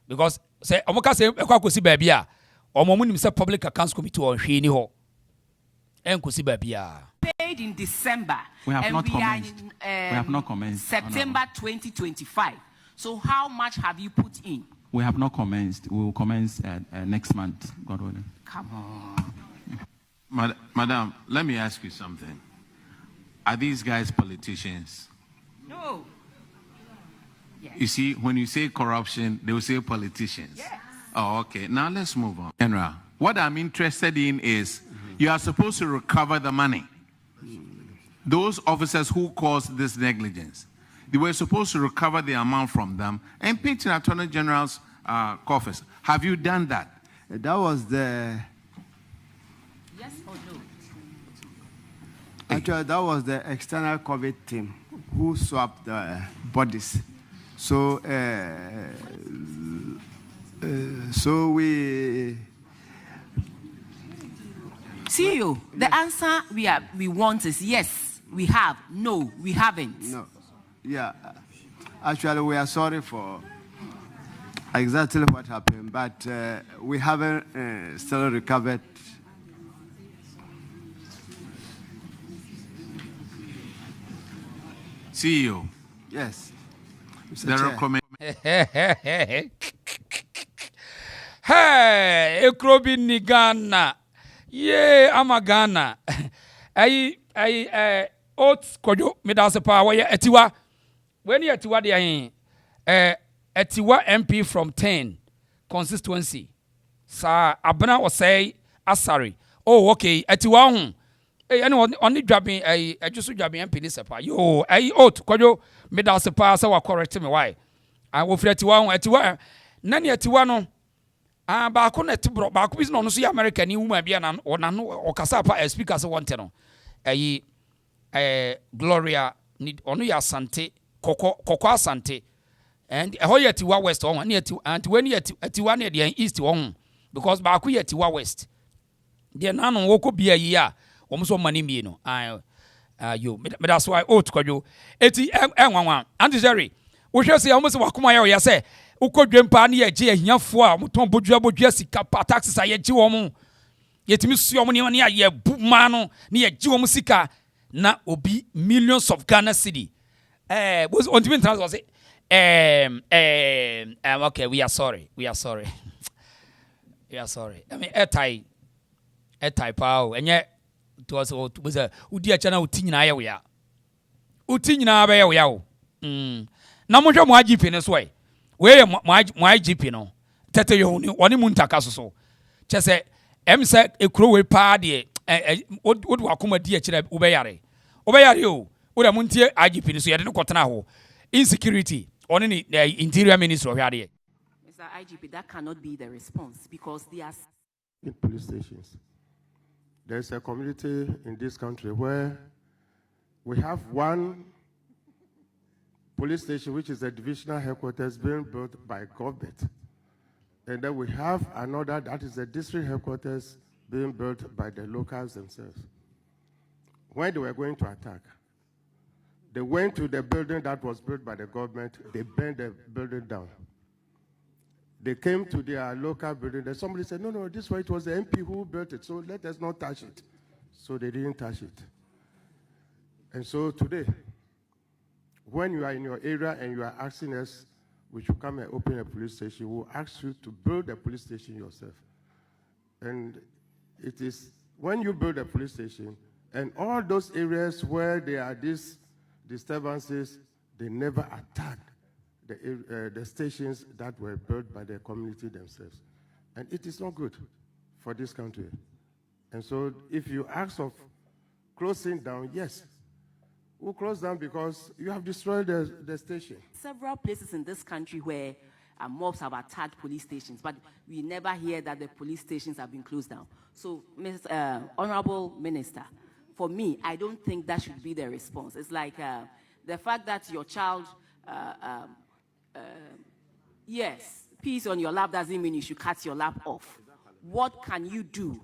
because say omoka say ekwakosi ba bia omo munim say public accounts committee on hwe ni ho enkosi ba bia paid in December. We have not commenced. We have not commenced. September 2025. So how much have you put in? We have not commenced. We will commence next month, God willing. Come on. Madam, let me ask you something. Are these guys politicians? No. Yes. You see, when you say corruption, they will say politicians. Yes. Oh, okay. Now let's move on. General, what I'm interested in is you are supposed to recover the money. Those officers who caused this negligence, they were supposed to recover the amount from them and pay to the Attorney General's coffers. Have you done that? That was the... Yes or no? Actually, that was the external COVID team who swapped the bodies. So, we... CEO, the answer we want is yes. We have. No, we haven't. No. Yeah. Actually, we are sorry for exactly what happened, but we haven't still recovered. CEO. Yes. The recommendation. Hey, Ekrobi ni Ghana. Ye, ama Ghana. Oats kojo medase pa wa etiwa. When you etiwa de etiwa MP from 10 constituency. Sa abna o say asari. Oh, okay. Etiwa hu. Oni dwabi adjusu dwabi MP ni sepa. Yo, oat kojo medase pa sa wa correct me why. I wo freti wa hu etiwa nani etiwa no. Baako na tibro baako bi no so ya America ni woman bia na onano okasa pa speaker se wonte no. Gloria ni onu ya Asante koko Asante and ho ya tiwa west on na and when ya tiwa na de east on because baako ya tiwa west de na no woko bia yi a omso mani mi no yo me that's why oat kwadwo eti enwanwa anti jerry wo hwe se omso wakoma ya se ukodwempa na ye je ahiafo a moton bodua sika pa taxes a ye je wo mo yetimi suo mo ne na ye bu ma no na ye je wo mo sika na obi millions of Ghana cedi was on the trans was okay, we are sorry I mean etai pao enye to was udi a chana uti nyina ye we a uti nyina ba ye we a na mo hwe mo IGP ne so we mo IGP no tete yo ni oni mu ntaka so chese emse ekuro we pa de wodu akoma di akira ubeyare o woda muntie IGP ni so yede no kotena ho insecurity on the interior minister of Mr. IGP, that cannot be the response because they are in police stations. There's a community in this country where we have one police station which is a divisional headquarters being built by government, and then we have another that is a district headquarters being built by the locals themselves. When they were going to attack, they went to the building that was built by the government, they burned the building down. They came to their local building, and somebody said, no, this way it was the MP who built it, so let us not touch it. So they didn't touch it. And so today, when you are in your area and you are asking us, we should come and open a police station, we'll ask you to build a police station yourself. And it is when you build a police station, and all those areas where there are these disturbances, they never attack the stations that were built by the community themselves. And it is not good for this country. And so if you ask of closing down, yes, we'll close down because you have destroyed the station. Several places in this country where mobs have attacked police stations, but we never hear that the police stations have been closed down. So, Honorable Minister, for me, I don't think that should be the response. It's like the fact that your child, yes, pees on your lap doesn't mean you should cut your lap off. What can you do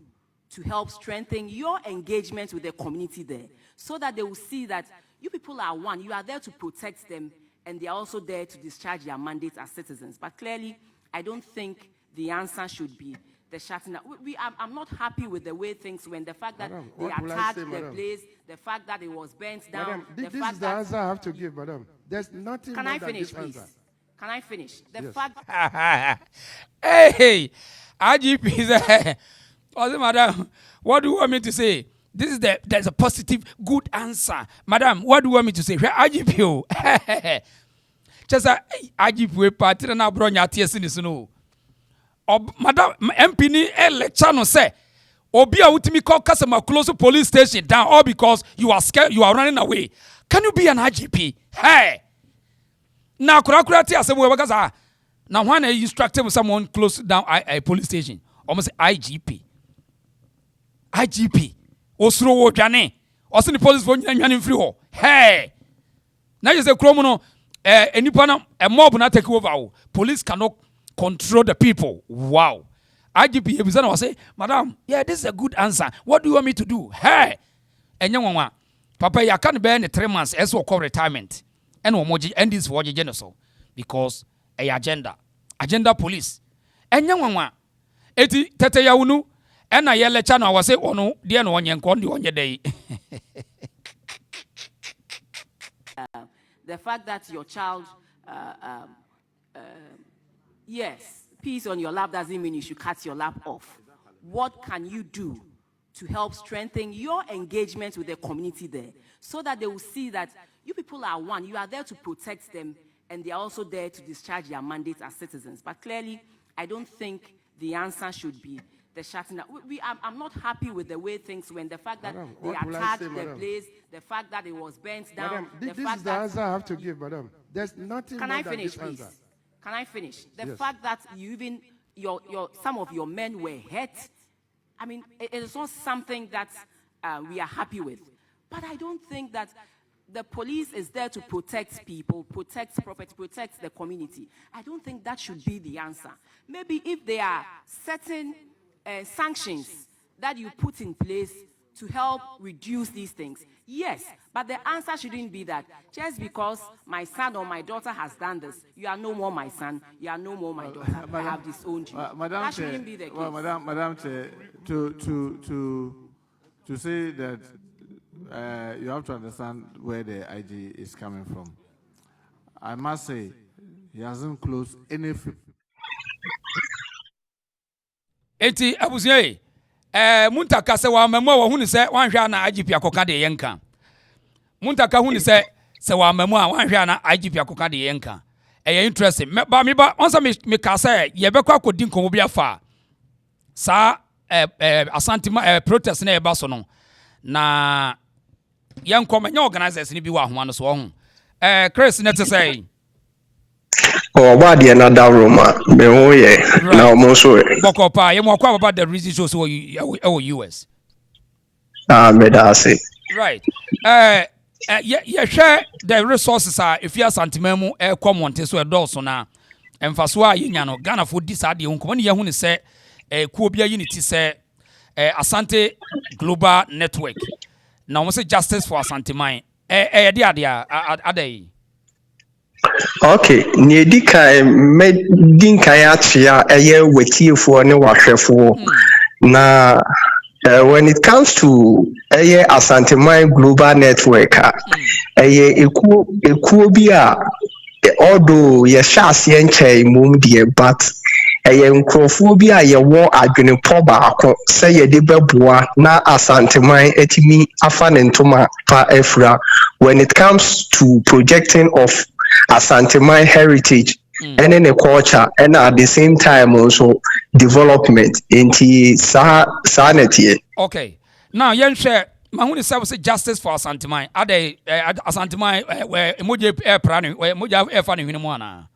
to help strengthen your engagement with the community there so that they will see that you people are one, you are there to protect them, and they are also there to discharge their mandates as citizens. But clearly, I don't think the answer should be the shutting up. I'm not happy with the way things went. The fact that they attacked the place, the fact that it was burnt down. Madam, this is the answer I have to give, madam. There's nothing more than this answer. Can I finish, please? Can I finish? The fact. Hey, IGP, madam, what do you want me to say? There's a positive, good answer. Madam, what do you want me to say? IGP, just IGP party na bronya TS ni suno. Madam, MP ni lecture no say, obi a utimi call customer close to police station down all because you are scared, you are running away. Can you be an IGP? Hey, na kura ti asem we bakaza. Na when I instructed someone close down a police station, almost IGP. Osro wo dwane. Osini police for nyanyan free ho. Hey. Na you say kromo no enipa na a mob na take over. Police cannot control the people. Wow. IGP ebisa na say, "Madam, yeah, this is a good answer. What do you want me to do?" Hey. Enye nwanwa. Papa ya can be 3 months as we call retirement. And omoji end this for so because a agenda police. Enye nwanwa. Eti tete ya unu and I yell channel, I was say, oh no, dear no one yankondi on your day. the fact that your child, yes, pees on your lap doesn't mean you should cut your lap off. What can you do to help strengthen your engagement with the community there so that they will see that you people are one, you are there to protect them, and they are also there to discharge their mandate as citizens. But clearly, I don't think the answer should be the shutting down. I'm not happy with the way things went. The fact that Madam, they attacked the place, the fact that it was burnt down. Madam, this is the answer I have to give, madam. There's nothing Can more I than finish, this please? answer. Can I finish? The Yes. fact that you even some of your men were hurt. I mean, it is not something that we are happy with. But I don't think that the police is there to protect people, protect property, protect the community. I don't think that should be the answer. Maybe if there are certain sanctions that you put in place to help reduce these things, yes, but the answer shouldn't be that just because my son or my daughter has done this, you are no more my son, you are no more my daughter. I have disowned you. That shouldn't be the case. Well, Madam, to say that you have to understand where the IG is coming from. I must say, he hasn't closed any. Eti abuzie muntaka se wa mamu wa hunu se wan hwa na IGP akoka de yenka. Muntaka hunu se wa mamu a wan hwa na IGP akoka de yenka. Eye interesting. Ba me ba onsa me ka se ye bekwa akodi nkomo bia fa. Sa Ashanti protest na e ba so no. Na yankoma nya organizers ni bi wa ho no so ho. Chris net say Oh, body another room, me oh yeah. Now mo so. Bokopa, you mo kwa about the reason so US. Me da say. Right. Share the resources are if you are santimemu common so e do so na emfaso a yenya no Ghana for this ade nkomo ne yehu ne se kuo bia unity se Ashanti Global Network. Now we say justice for Ashanti man. Ade ade Okay, near Dika Dinka Yachia, a year with you for any washeful. Now, when it comes to a year Ashanti Global Network, a year Ekubia, although ye shas yenche mum dear, but a year ye war adwene poba, say ye debabua, na Ashanti etimi afan entoma pa efra. When it comes to projecting of Ashanti heritage and then a culture and at the same time also development into sanity. Okay. Now yen share mahuni say justice for Ashanti ade Ashanti where emoji air planning where emoji air fanning hinu ana.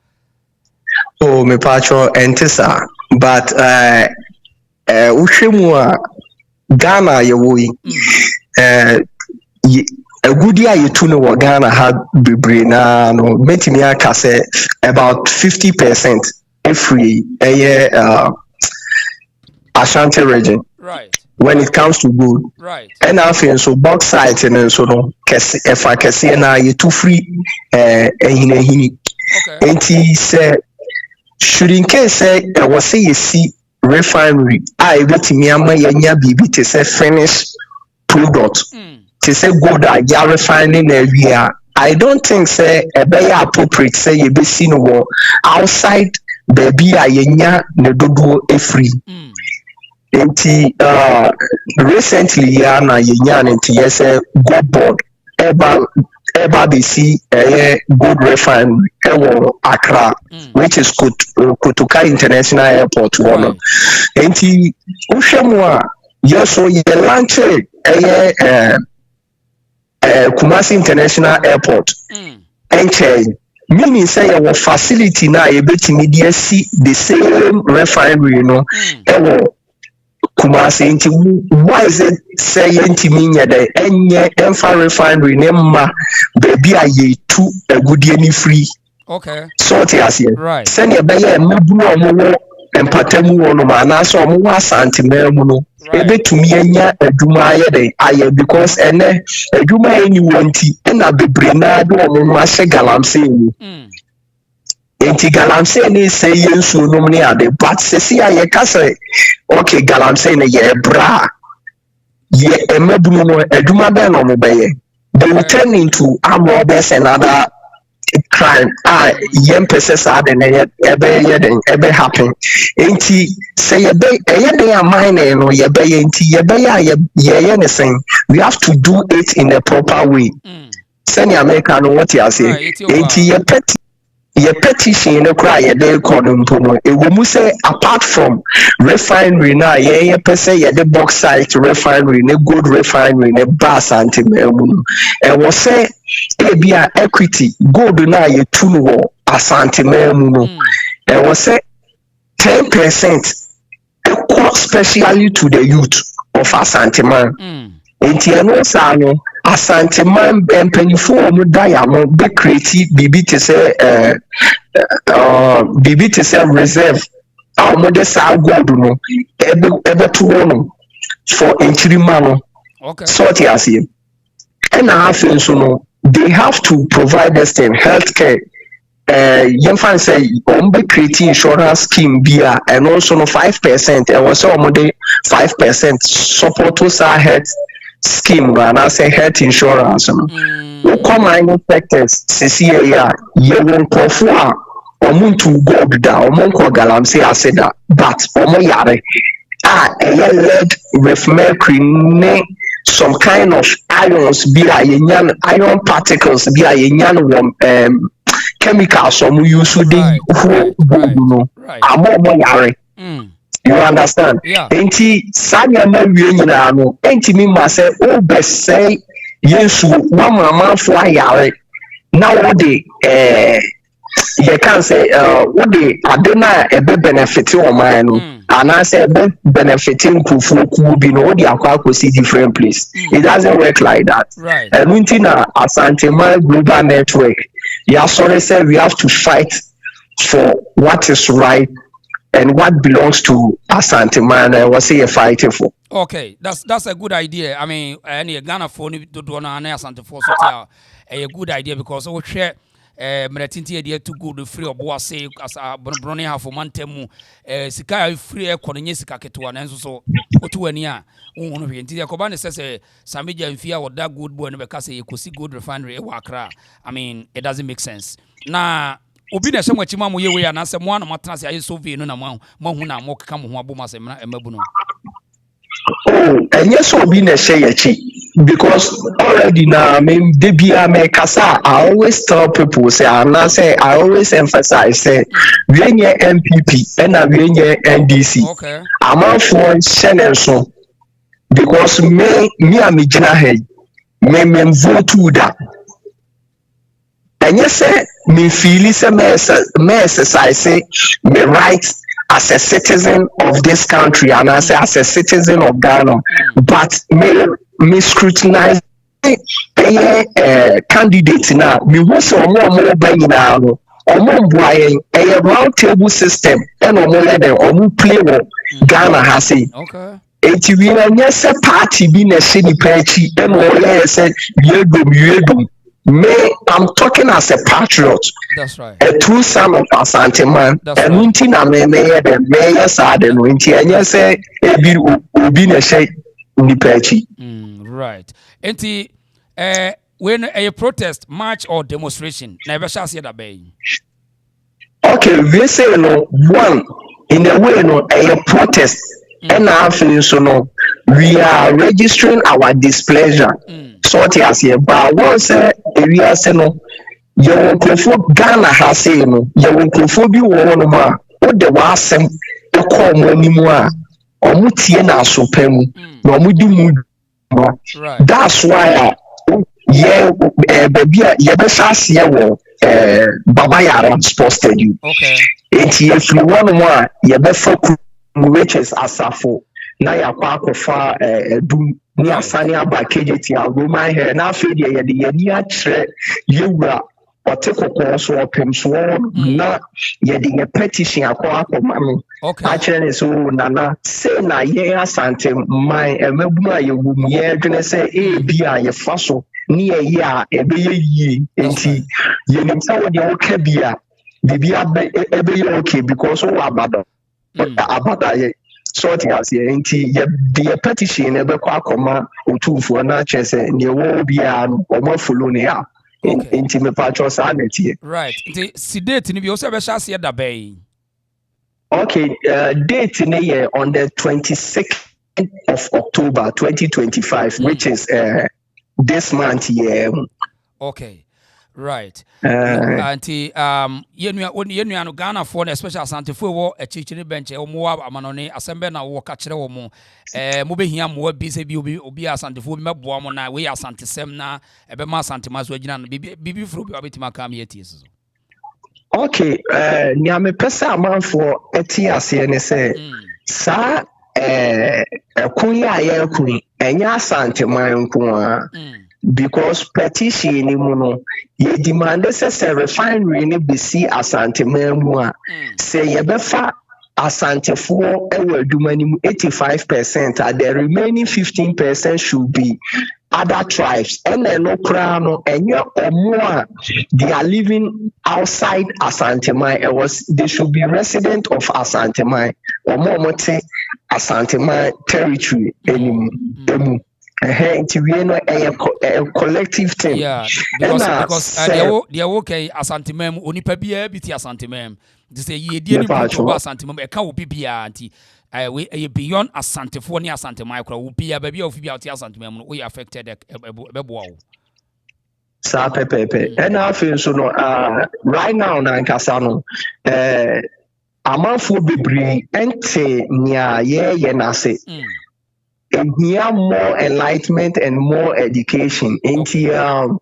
Oh me patcho entisa but ushemu Ghana yewoyi a good year you tune what Ghana had be na no metimi aka say about 50% every year Ashanti region. Right. When it comes to good. Right. And I feel so box site and so no if I can see na you too free hini. Okay. And he said should in case say I was say you see refinery I betimi ama yenya bibi to say finish product. To say good at ya refining area. I don't think say a very appropriate say you be seen war outside baby ayenya ne dodo e free. Enti recently ya na yenya nti yes good board eba be see good refinery Accra which is Kutuka International Airport one. Enti uhwemu a yes so ye launch Kumasi International Airport. Meaning say our facility now a bit media see the same refinery, you know. Kumasi into why is it say mean that any Enfa refinery nema baby a ye two a good any free. Okay. So right. Send your baby more and patemu on mana so more santimel ebe to me enya adwuma ayede aye because ene adwuma eni wanti na bebre na do omo ahye galamse ni enti galamse ni say yensu no ne ade but sesi aye ka say okay galamse ne ye bra ye emabunu no adwuma be no mo be ye they will turn into armor base and other crime yem pese sa de na ebe happen enti say ebe ya mine no ebe enti ebe ya ne sen we have to do it in a proper way send America no what you say enti your petition no cry ye dey call mpo e wo mu say apart from refinery na ye pese ye the bauxite refinery ne gold refinery ne bar Ashanti memu e wo say e bia equity gold na ye tunu wo Ashanti memu no e wo say 10% especially to the youth of Ashanti man enti eno sa no Asante man mpanyifo mu daya mo be create bibi te say bibi te say reserve mo de sa gold no ebe to no for enchirima no sort yasie and afin so no they have to provide us in healthcare yemfan say be create insurance scheme bia and also no 5% and was so mo de 5% support to sa health scheme and I say health insurance come minor sectors CCA ye won kofo a omuntu gold da omonko galam say I said that but omo yare lead with mercury ne some kind of ions be a yenyan iron particles be a yenyan chemicals omo use dey no amo yare. You understand? Enti sanya na wie nyina no enti mi ma say o be say yesu wa mama fo ayare na wo de you can say what the adena ebe benefit o man no and I say ebe benefiting kufu ku bi no the akwa see different place. It doesn't work like that. Right. And until Asante Man Global Network, yeah, sorry say we have to fight for what is right and what belongs to Asante Man. I was say fighting for. Okay, that's a good idea. I mean, any Ghana for ni do na Asante for so a good idea because we share meratinti idea to go the free obo say as a broni half for mantemu sika free e konye sika ketewa na nso so otu ani a wonu hwe nti yakoba ne sese sameja mfia wo that good boy no be ka say ekosi gold refinery e wa Accra. I mean, it doesn't make sense. Na obi na hye mwachima mo yewe ya na se mo ana matana se ayi so vi no na mo hu na mo keka mo ho aboma se emabu no. Oh, and yes, so be a share because already now, I mean, I always tell people, say, I always emphasize, say, we are MPP and we are NDC. Okay. I'm out for Shannon so because me, I'm a general me vote to that. And yes, me feel is a mess, I say, me rights as a citizen of this country and I say as a citizen of Ghana, but me scrutinize candidates now. Me was more buying now. A round table system and play Ghana has it. Okay. It's we yes a party being a city party and all said me, I'm talking as a patriot. That's right. A true son of Asante man. That's and right. Unti na me the mayor sad and Unti and yes say ubi na shay unipechi. Right. Enti when a protest, march or demonstration, never shall see that bay. Okay, we say no one in a way no a protest and after so no we are registering our displeasure. So what you say, but once we are saying no, you will Ghana has say no, you will be one more. What the was some to call money more or mutina so pen, no mudu. That's why baby, you better see Baba Yara sports stadium. Okay. If you want more, you better which is asafo. Na ya kwa akofa dum ni asane aba KJT agoma here na afi de ye de ye akire yewura otekoko so opem so na ye de ye petition akwa akoma no akire ne so nana say na ye Asante man emabunu ayewum ye dwene say e bia ye fa so ni ye a ebe ye yi enti ye nim say wo de wo ka bia bibia ebe ye okay because wo abada ye so what you say nti ye petition e be kwa akoma otufo na che say ne wo bia no omo follow ne ya Inti me patro sa netie. Right. Si date ni bi o se be sha se da bay. Okay, date ni on the 22nd of October 2025, which is this month here. Okay. Right. Anti yenu no Ghana for especially Asante for wo echichiri bench e mo amanone asembe na wo ka kire wo mo mo behia mo bi se bi obi Asante for bi meboa mo na we Asante sem na ebe ma Asante ma so agina no bibi fro bi obetima ka me eti so. Okay, ni ame pesa amanfo eti ase ne se sa kunya ye kun enya Asante man ko because petition ni mu no ye demand say refinery ni bisi Asante man mu a say ye befa Asante for ewe aduma ni mu 85% and the remaining 15% should be other tribes and no kra no enye omo a they are living outside Asante man they should be resident of Asante man omo te Asante man territory emu into we no a collective thing. Yeah, because they are okay Asante mem onipa bia biti Asante mem. They say ye die ni control Asante mem e ka wo bibia anti we beyond Asante for ni Asante mai kra wo bia ba bia ofi bia oti Asante mem no we affected beboa wo. Sa pepe. And I feel so no right now na nkasa no amanfo bebre ente nia ye na se. And here more enlightenment and more education into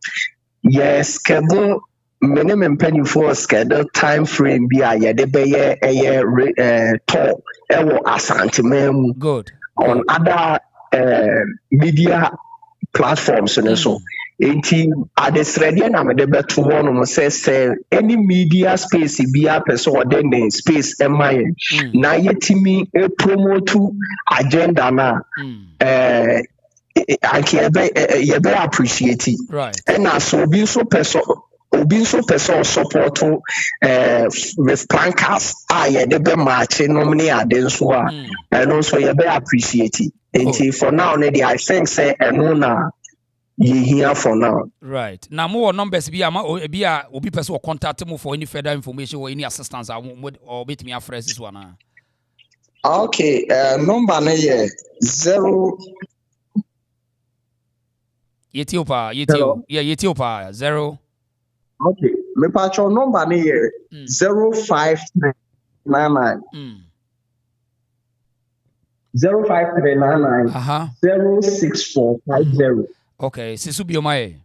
yes schedule minimum penny for schedule time frame be a de be talk Asante mem good on other media platforms and so enti adesrede na me de beto one no say any media space be a person or then space emi na yetimi promote agenda na anke ye be appreciate it right and so be so person support with plankers ye de be march no many aden so and also ye be appreciate it enti for now I think say eno na you here for now. Right. Now more numbers be a obi person or contact me for any further information or any assistance I would or bit me a phrase this one. Okay, number na 0 Yetiopa 0. Okay, me patch number na 0539 0539 06450. Okay, Sisubio Mae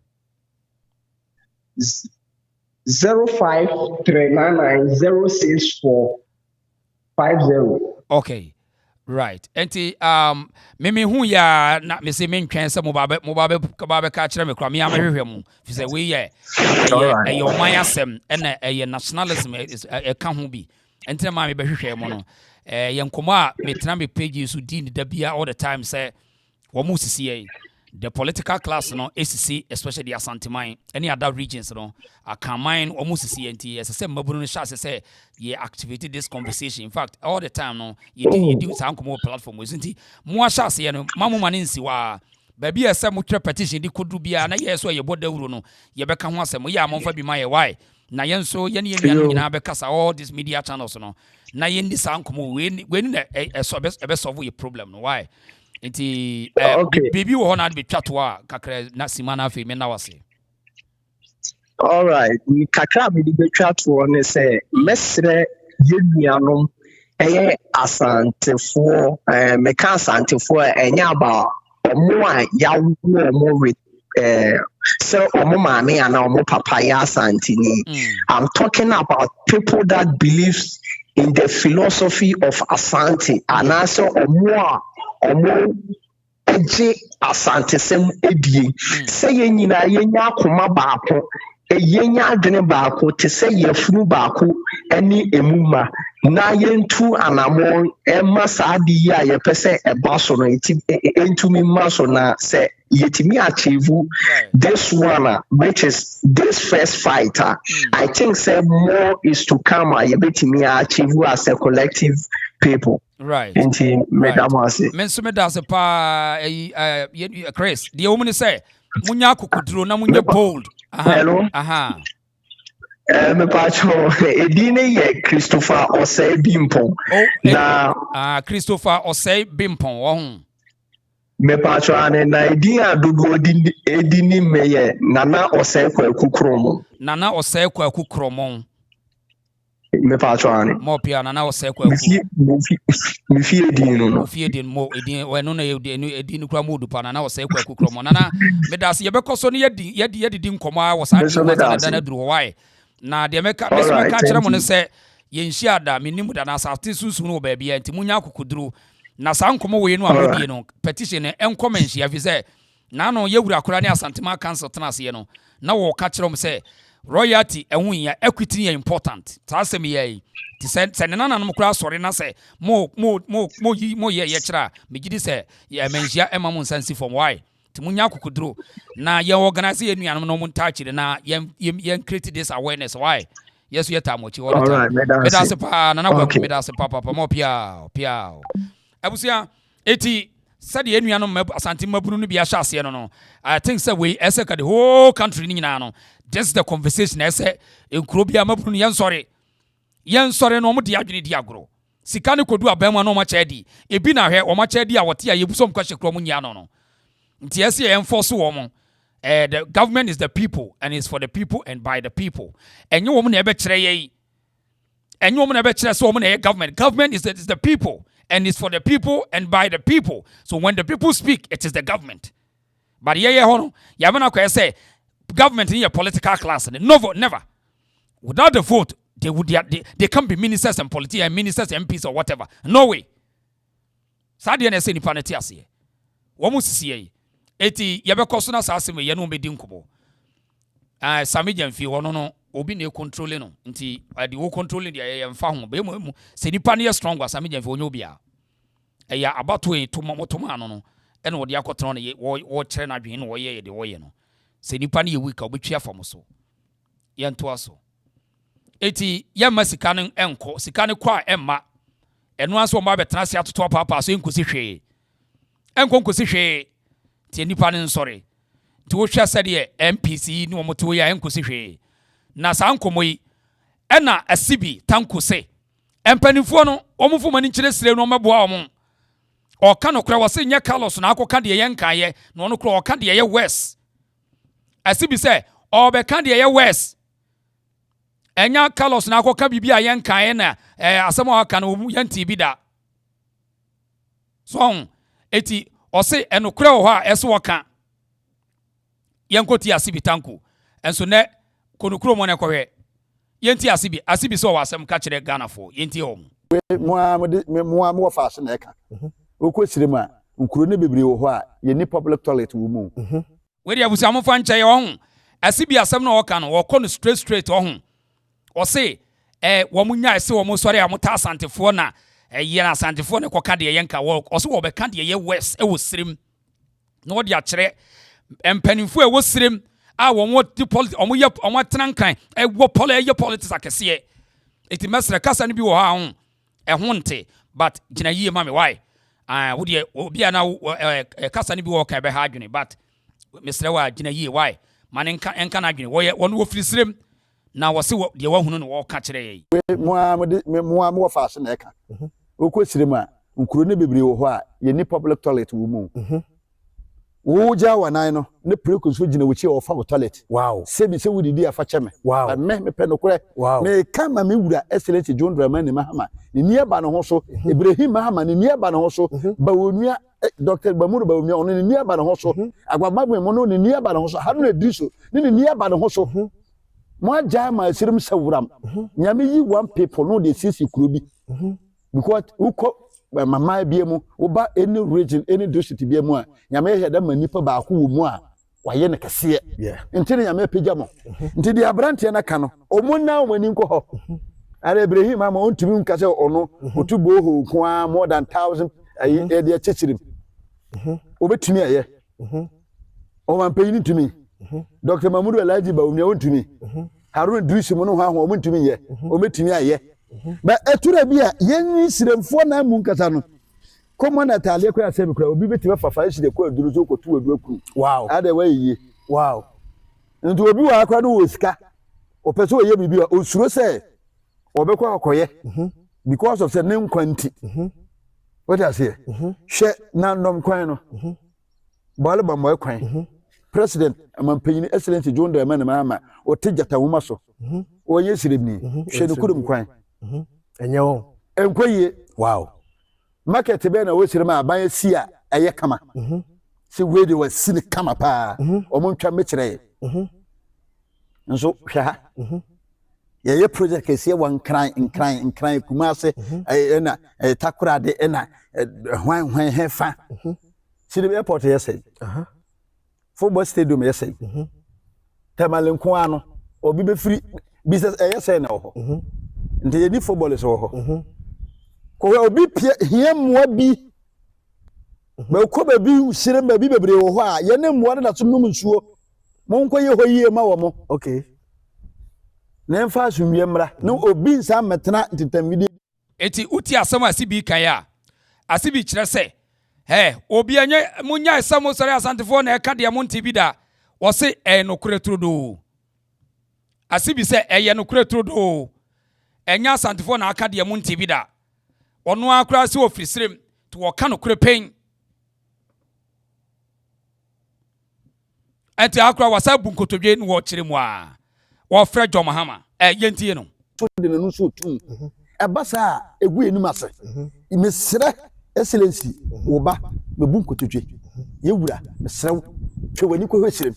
0539906450. Okay, right. Enti me hu ya na me se me ntwen se mo ba ka kire me kra me amehwehwe mu fi se we ye e oman asem na e nationalism e ka ho bi enti na ma me behwehwe mu no ye nkomo a me tena me page so di ni da bia all the time say wo mu sisi the political class no ACC especially the Asante mine any other regions no Akan mine almost CNT as I said mabunu sha say ye activated this conversation in fact all the time no you do some platform isn't it mo sha say no mamu mane nsi wa baby ese mo twa petition di kodu bia na ye so ye bodawuro no ye beka ho asem ye amomfa bi ma ye why na yen so ye ne yenu nyina beka sa all these media channels no na ye ndi sankomo we ni so be solve your problem no why Iti baby wo na be twatoa kakra na simana fe me na wase. All right, ni kakra be be twatoa ne say mesre yenuanom Asante me ka Asante for enya ba omo a yawo omo with so omo mama ana omo papa ya Asante ni. I'm talking about people that believes in the philosophy of Asante and also omo eje Asante sem edie say yenyina yenya akoma baako yenya adwene baako te say yefunu baako ani emuma na yentu anamon ema saadi a yepese ebaso no entumi maso na say yetimi achieve this one which is this first fighter. I think say more is to come yebetimi achieve as a collective people. Right. Right. Men so me da se pa Chris the woman say munya kokuduro na munya bold Hello. Me pacho edine ye Christopher Osei Bimpon. Na Christopher Osei Bimpon wo. Me pacho ane na edina dodo edini meye Nana Osei Kwaku Kromo. Nana Osei Kwaku Kromo. Me pacho ane. Mo pia Nana Osei Kwaku. Mi fi edin no. Mo fi edin mo edin we no na edin kura mo dupa Nana Osei Kwaku Kromo. Nana me da se ye bekoso no yedi nkomo a wo sa na duru why. Na de meka kire mo ne se yenhia da menimu da na asate susu no ba bia nti munya akukuduru na sa nkomo we no amodie no petition enkom enhia fi se na no yewura kora ne asantema council tenase no na wo ka kire mo se royalty ehun ya equity ya important ta asem ye ti se ne nana no kora sori na se mo ye kira megidi se ya menhia ema mo nsansi from why ti munya akukuduru na ye organize ye nuanom no mo ntachire na ye create this awareness why yes you tamochi all the time me da se pa na kwa me da se papa mo pia abusia eti said ye nuanom asante mabunu no bia hya ase no I think say we eseka the whole country ni nyina no just the conversation ese enkuro bia mabunu yen sore no mo de adwene di agoro sika ne kodu abema no mo chedi ebi na hwe o mo chedi a wote a yebusom kwa hekro mo nya no nti ese ye enforce wo mo the government is the people and it's for the people and by the people enye wo mo na ebe kire ye enye wo mo na ebe kire so wo mo na government is the people and it's for the people and by the people so when the people speak it is the government but ye hono ya bana kwa say government in your political class never without the vote they can't be ministers and politicians and ministers MPs or whatever no way sadie na say ni paneti ase wo mo sisi eti yebekoso na saase me ye no medi nkobo sami jamfi wono no obi na control no nti ade wo control dia ye mfa ho be mu se nipa na ye strong sami jamfi onyo bia ya abato e to motoma no no ene wo de akotron no wo kire na dwen no wo ye de wo ye no se nipa na ye weak obetwa fam so ye nto aso eti ye masika no enko sika ne kwa emma eno aso o ma betena se atoto papa so enkosi hwe enkonkosi hwe ti nipa ne nsore ti wo hwa sade MPC ni wo moto ya enkosi hwe na sa nkomoyi ena asibi tankose empanifo no omufo mani kire sire no meboa omo o ka no kra wose nya Carlos na akoka de ye nkaye no no kra o ka de ye West asibi se o be ka de ye West enya Carlos na akoka bibia ye nkaye na asemo aka no ye ntibi da so eti o se eno kra ho a eso waka ye nkoti asibi tanku enso ne konukro mo ne kohwe yenti asibi so wasem ka kire Ghana fo yenti hom mo fa ase na eka okosire mu a nkuro ne bebre wo ho a ye ni public toilet wo mu we dia busa mo fa nche ye ho asibi asem na woka no wo ko no straight ho o se wo munya ese wo mo sori amota asantefo na ye na asantefo ne koka de ye nka wo o se wo be ka de ye West wo sirim no wo dia kire empanimfo wo sirim a wo di politics omo trankan wo politics akese eti mesre kasa no bi wo ha ho ho nte but gina yie ma me why wo de obi ana kasa no bi wo ka be ha adwene but mesre wa gina yie why man enka na adwene wo no wo firisrem na wo se de wo hunu no wo ka kire ye mo fa ase na eka okosire mu a nkuro ne bebre wo ho a ye ni public toilet wo mu wo ja wanan no ne preko so gina wuchi o fa toilet wow sebi se wudidi afa cheme wow me pe no kure me kama me wura excellent John Dramani Mahama ni nieba no ho so Ibrahim Mahama ni nieba no ho so ba wonua Dr. Bamuru ba wonua ono ni nieba no ho so agwabagwe mo no ni nieba no ho so hanu ediso ni nieba no ho so mo ja ma sirim sawuram nyame yi one people no de sisi kurobi because uko mama biemu oba any region any district biemu a nyame ye da manipa ba ko wo mu a waye ne kase ntine nyame pagya mo nti di abrante na ka no omuna omani nko ho ara Ibrahim ama ontumi nkase ono otubo ho kwa more than 1000 ayi e de chechirim obetumi aye o man peyi ni tumi Dr. Mamudu Elaji ba omia ontumi Harun Idris mu no ho ahụ omentumi ye ometumi aye ba etura bia yenni siremfo na mu nkata no komo na tale kwa asem kra obi beti fafa isi de kwa duru zo kotu edu aku wow ade wa yiye wow nti obi wa akwa no osika opese oye bibi osuro se obekwa akoye because of say ne nkwanti what I say hwe na ndom kwan no bale ba moy kwan president amampanyin excellence John Dramani Mahama o tejata woma so o yesirebni hwe no kudum kwan enye wo enkoye wow market be na wo sirema aban si a eye kama si we de wasi ne kama pa o mo ntwa mekire nso hwe ha ye project kesi wan nkran kumase na takorade na hwan hefa si the airport yesay football stadium yesay tamalenko ano obi be free business yesay na ho nte ye ni football so ho ko obi pie hie moa bi be ko ba bi usire ba bi bebre wo ho a ye ne moa na so num nsuo mo nko ye ho yie ma wo mo okay nemfa asumwie mra no obi nsa metena ntetamvide eti uti asem asibi kan ya asibi kire se obi anye munya asem sori asantefo na eka de mo ntibi da wo se nokure trodo asibi se eye nokure trodo enya asantefo na aka de mo ntibi da ono akura se ofrisirem to wo ka nokure pen enti akura wasa bunkotodwe no wo kire mu a wo frɛ John Mahama yentie no so de no so tum ebasa egu enum ase mesrɛ excellency wo ba mebu nkotodwe yewura mesrɛ twe wani ko hwesirem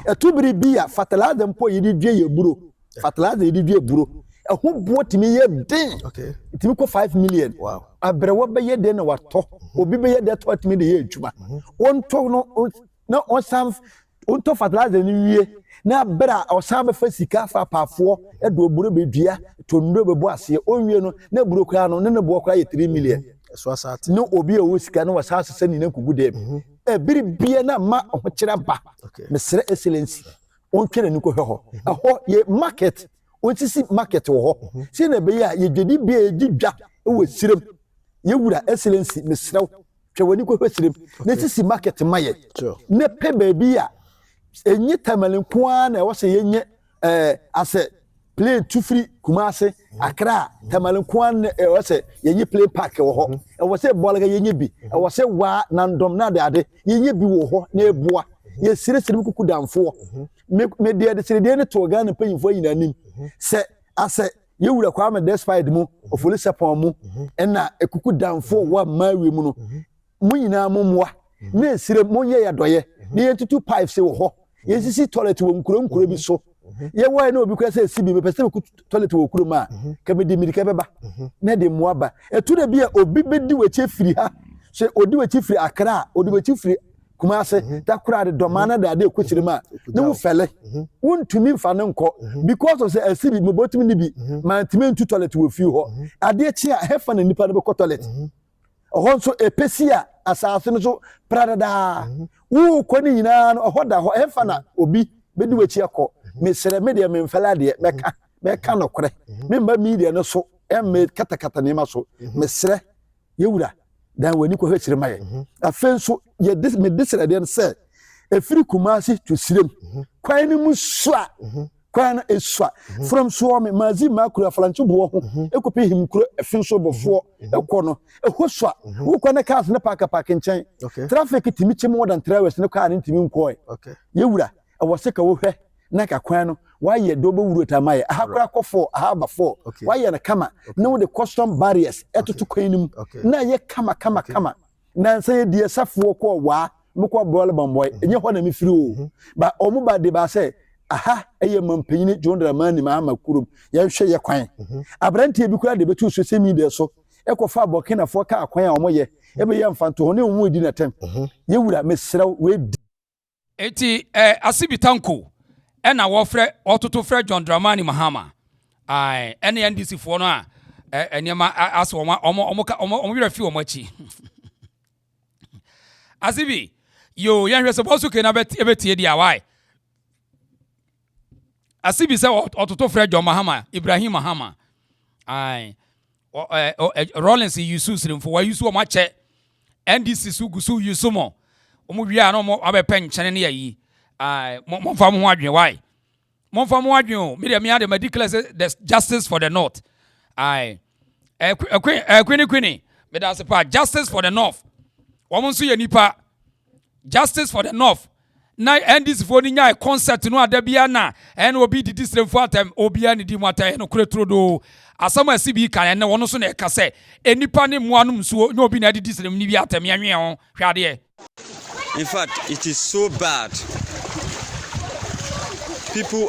etubiri bia fatalaza mpo yidi dwe ye buro fatalaza yidi dwe buro ɛho bo timi ye den okay timi ko 5 million wow abrewo be ye den na wato obi be ye de to timi de ye adwuma onto no na osam onto fatalaza ni wie na bra osam be fa sika fa pafo e do buro be dua to ndo be bo ase onwie no na buro kra no ne bo kra ye 3 million so asate no obi e wo sika no wasa asese ni na kugu dem e biri bia na ma ho kira ba mesre excellency on twere ni ko hwe ho ye market ontisi market wo ho se na be ya ye dwedi bia ejidwa e wo sirem ye wura excellency mesre twe wani ko hwe sirem na sisi market maye ne pe ba bia enyi tamalenko na wo se yenye ase plane tufri kumase akra tamalenko na wo se yenye plane park wo ho wo se bolaga yenye bi wo se wa nandom na ade yenye bi wo ho na ebua ye sire kuku damfo me de sire ne to Ghana panyimfo yinanim se ase ye wura kwa me despite mu ofoli sepon mu na ekuku damfo wa mawe mu no mu nyina momoa na sire monye ya doye na ye tutu pipes se wo ho ye sisi toilet wo nkuro bi so ye wa na obi kwa se sibi me pese ku toilet wo kuro ma ka me di mirika beba na de moaba etu de bia obi bedi wache firi ha se odi wache firi akra odi wache firi kumase takura de domana da de kwchire ma ne wo fele wontumi mfa ne nko because of say asibi mobotimi ni bi mantimi ntu toilet wo fi ho ade chi a hefa na nipa de be toilet ohon so epesia asase no so pradada wo ko ni nyina no ohoda ho hefa na obi bedi wachi akọ mesere media memfala de meka no kore memba media no so emme katakata ne ma so mesere yewura dan wani ko hwechire maye afenso ye me desere de se efiri kumasi to sirem kwan ni musua kwan esua from so me mazi makura flancho bo ho ekope himkuro efenso bofo ekono ehosua wo kwana cars ne park nchen traffic timi chi more than 3 hours ne car ne timi nkoe yewura awose ka wo hwe na ka kwan no waye dobo wuro tamaye ahakura kofo ahaba fo waye na kama no the custom barriers etutu kwanim na ye kama na nse die safo ko wa mko bol bomboy enye ho na mi firi o ba omu ba de ba se aha eye mampanyini John Dramani Mahama kurum ye hwe ye kwan abrantie bi kura de betu so semi de so ekofa Burkina fo ka akwan a omoye ebe ye mfanto ho ne omu di na tem ye wura mesrew we eti asibitanko ena wo frɛ ototo frɛ John Dramani Mahama ene NDC fo no a enema aso omo wira fi omo achi asibi yo yan hwɛ so bosu ke na betie dia why asibi sɛ ototo frɛ John Mahama Ibrahim Mahama Rollins Yusuf sirimfo wa Yusuf omo ache NDC su gusu Yusumo omo wia na omo abepen nkyene ne yayi mo fa mo ho adwen why Mon for more you, me declare there's justice for the North. Aye. Queenie. But that's a part. Justice for the North. Woman see nipa. Justice for the North. Na end this for a concert no adabiana and will be the district for time obiani di mata no kretrodo asama CB kan and one so na ka say enipa ne moanum so no obi na di district ni bi atam yanwe ho hwade. In fact, it is so bad. People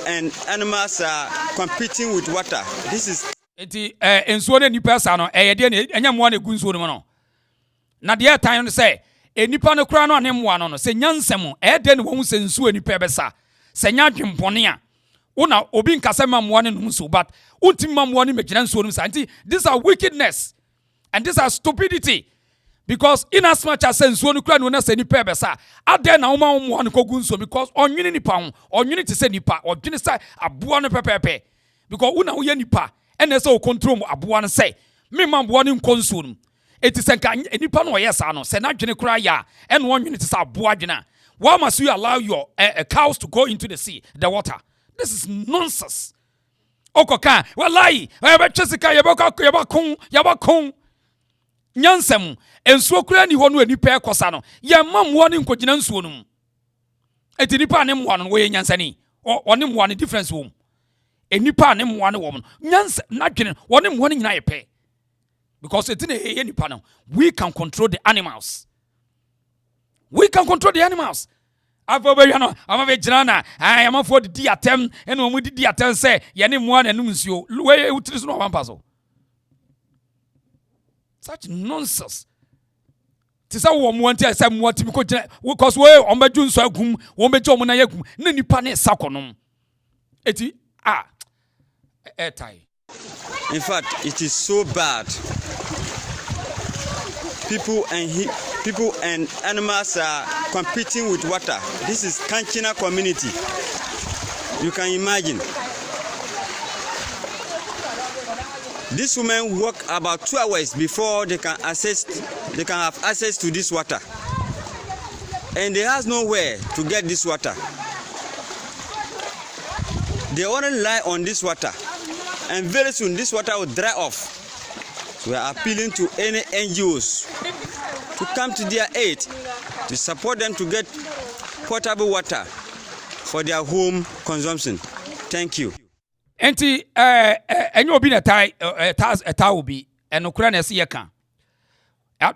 and animals are competing with water. This is ensuo ne nipa sa no de ne enya mo na gu nsuo no no. Na de time no say enipa no kura no ne mo no se nyansem de ne wo se nsuo nipa besa. Se nya dwempone a una obi nkasa ma mo ne no nsuo but untim ma mo ne megina nsuo no sa. These are wickedness and these are stupidity. Because in as much as sense one kura no na se nipa besa ade na wo ma mo no kogu nsuo because onwini nipa ho onwini te se nipa odwini sa aboa no pepepe because una wo ye nipa ene se o control aboa no say me ma aboa no nkonsuo no eti se nka nipa no ye sa no se na dwene kura ya ene onwini te sa aboa dwena. Why must you allow your cows to go into the water? This is nonsense. Okoka wallahi ebe chesika yabakon nyansem ensuo kura ni ho no anipa ekosa no ye mamwo ne nkogina nsuo no eti nipa ne mwa no wo ye nyansani one mwa ne difference wo enipa ne mwa ne wo no nyans na dwene one mwa ne nyina ye pe because eti ne ye nipa no we can control the animals. We can control the animals. Afo be no ama be gina na am for the di atem ene omu di atem say ye ne mwa na num nsuo we utiri so no wampa so. Such nonsense. Tisa wo mo anti asa mo atimi ko gina because we on ba junso agum wo be jo mo na yagum na nipa na sakonom eti tai. In fact, it is so bad. People and animals are competing with water. This is Kanchina community. You can imagine. These women work about 2 hours before they can have access to this water. And they have nowhere to get this water. They only rely on this water. And very soon this water will dry off. So we are appealing to any NGOs to come to their aid to support them to get potable water for their home consumption. Thank you. Enti enyo obi na tai obi enokura na ese yeka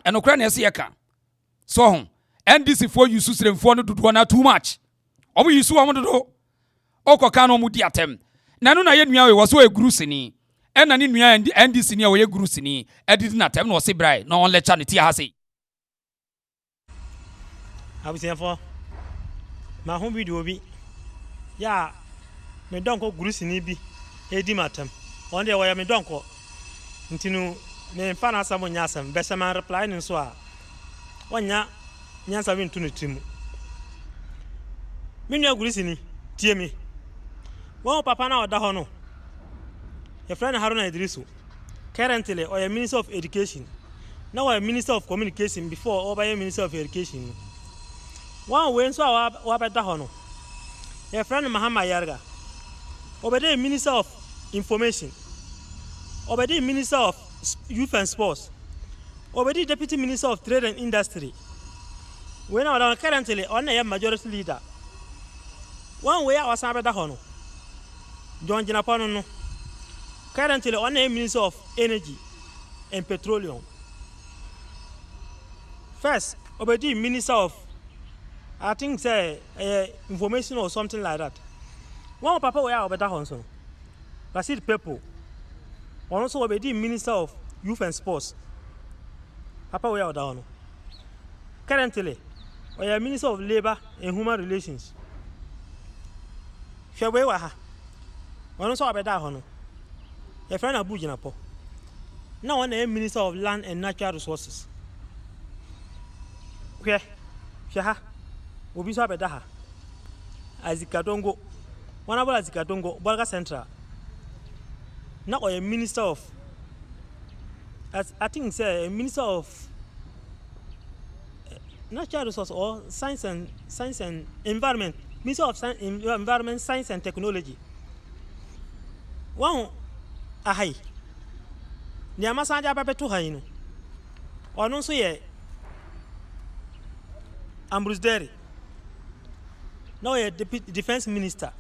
enokura na ese yeka so ho NDC for you susremfo no dodo na too much omo yisu omo dodo okoka no mu di atem na no na ye nua we wo so eguru sini ena ni nua NDC ni we eguru sini edidi na atem no se brai no on lecture ne ti ha sei abusiafo ma ho video bi ya me donko guru sini bi edi matem on dey waya me donko ntinu me mfa na asamo nya asam be sama reply ni so a wonya nya asam ntu no timu me nua guru sini tie mi won papa na oda ho no your friend Haruna Idrisu currently or Minister of Education now a Minister of Communication before or by Minister of Education one way so wa beta ho no your friend Mahama Yarga obede Minister of Information obede Minister of Youth and Sports obede Deputy Minister of Trade and Industry we now currently on a majority leader one way our sabeda ho no John Jinapano no currently on a Minister of Energy and Petroleum first obede Minister of I think say information or something like that. One papa we are better honso. But see the people. One also will be Minister of Youth and Sports. Papa we are down. Currently, we are Minister of Labor and Human Relations. Shall we ha? One also better hono. A friend of Bujinapo. Now one a Minister of Land and Natural Resources. Okay. Shaha. Obi so abeda ha azikatongo wana bola azikatongo Bolga Central na a Minister of I think say a Minister of Natural Resources or Science and Environment Minister of Environment, Science and Technology. One, ahai. Niama sanja papa to haino. Ono so ye Ambrose Derry. Now ye Deputy Defense Minister.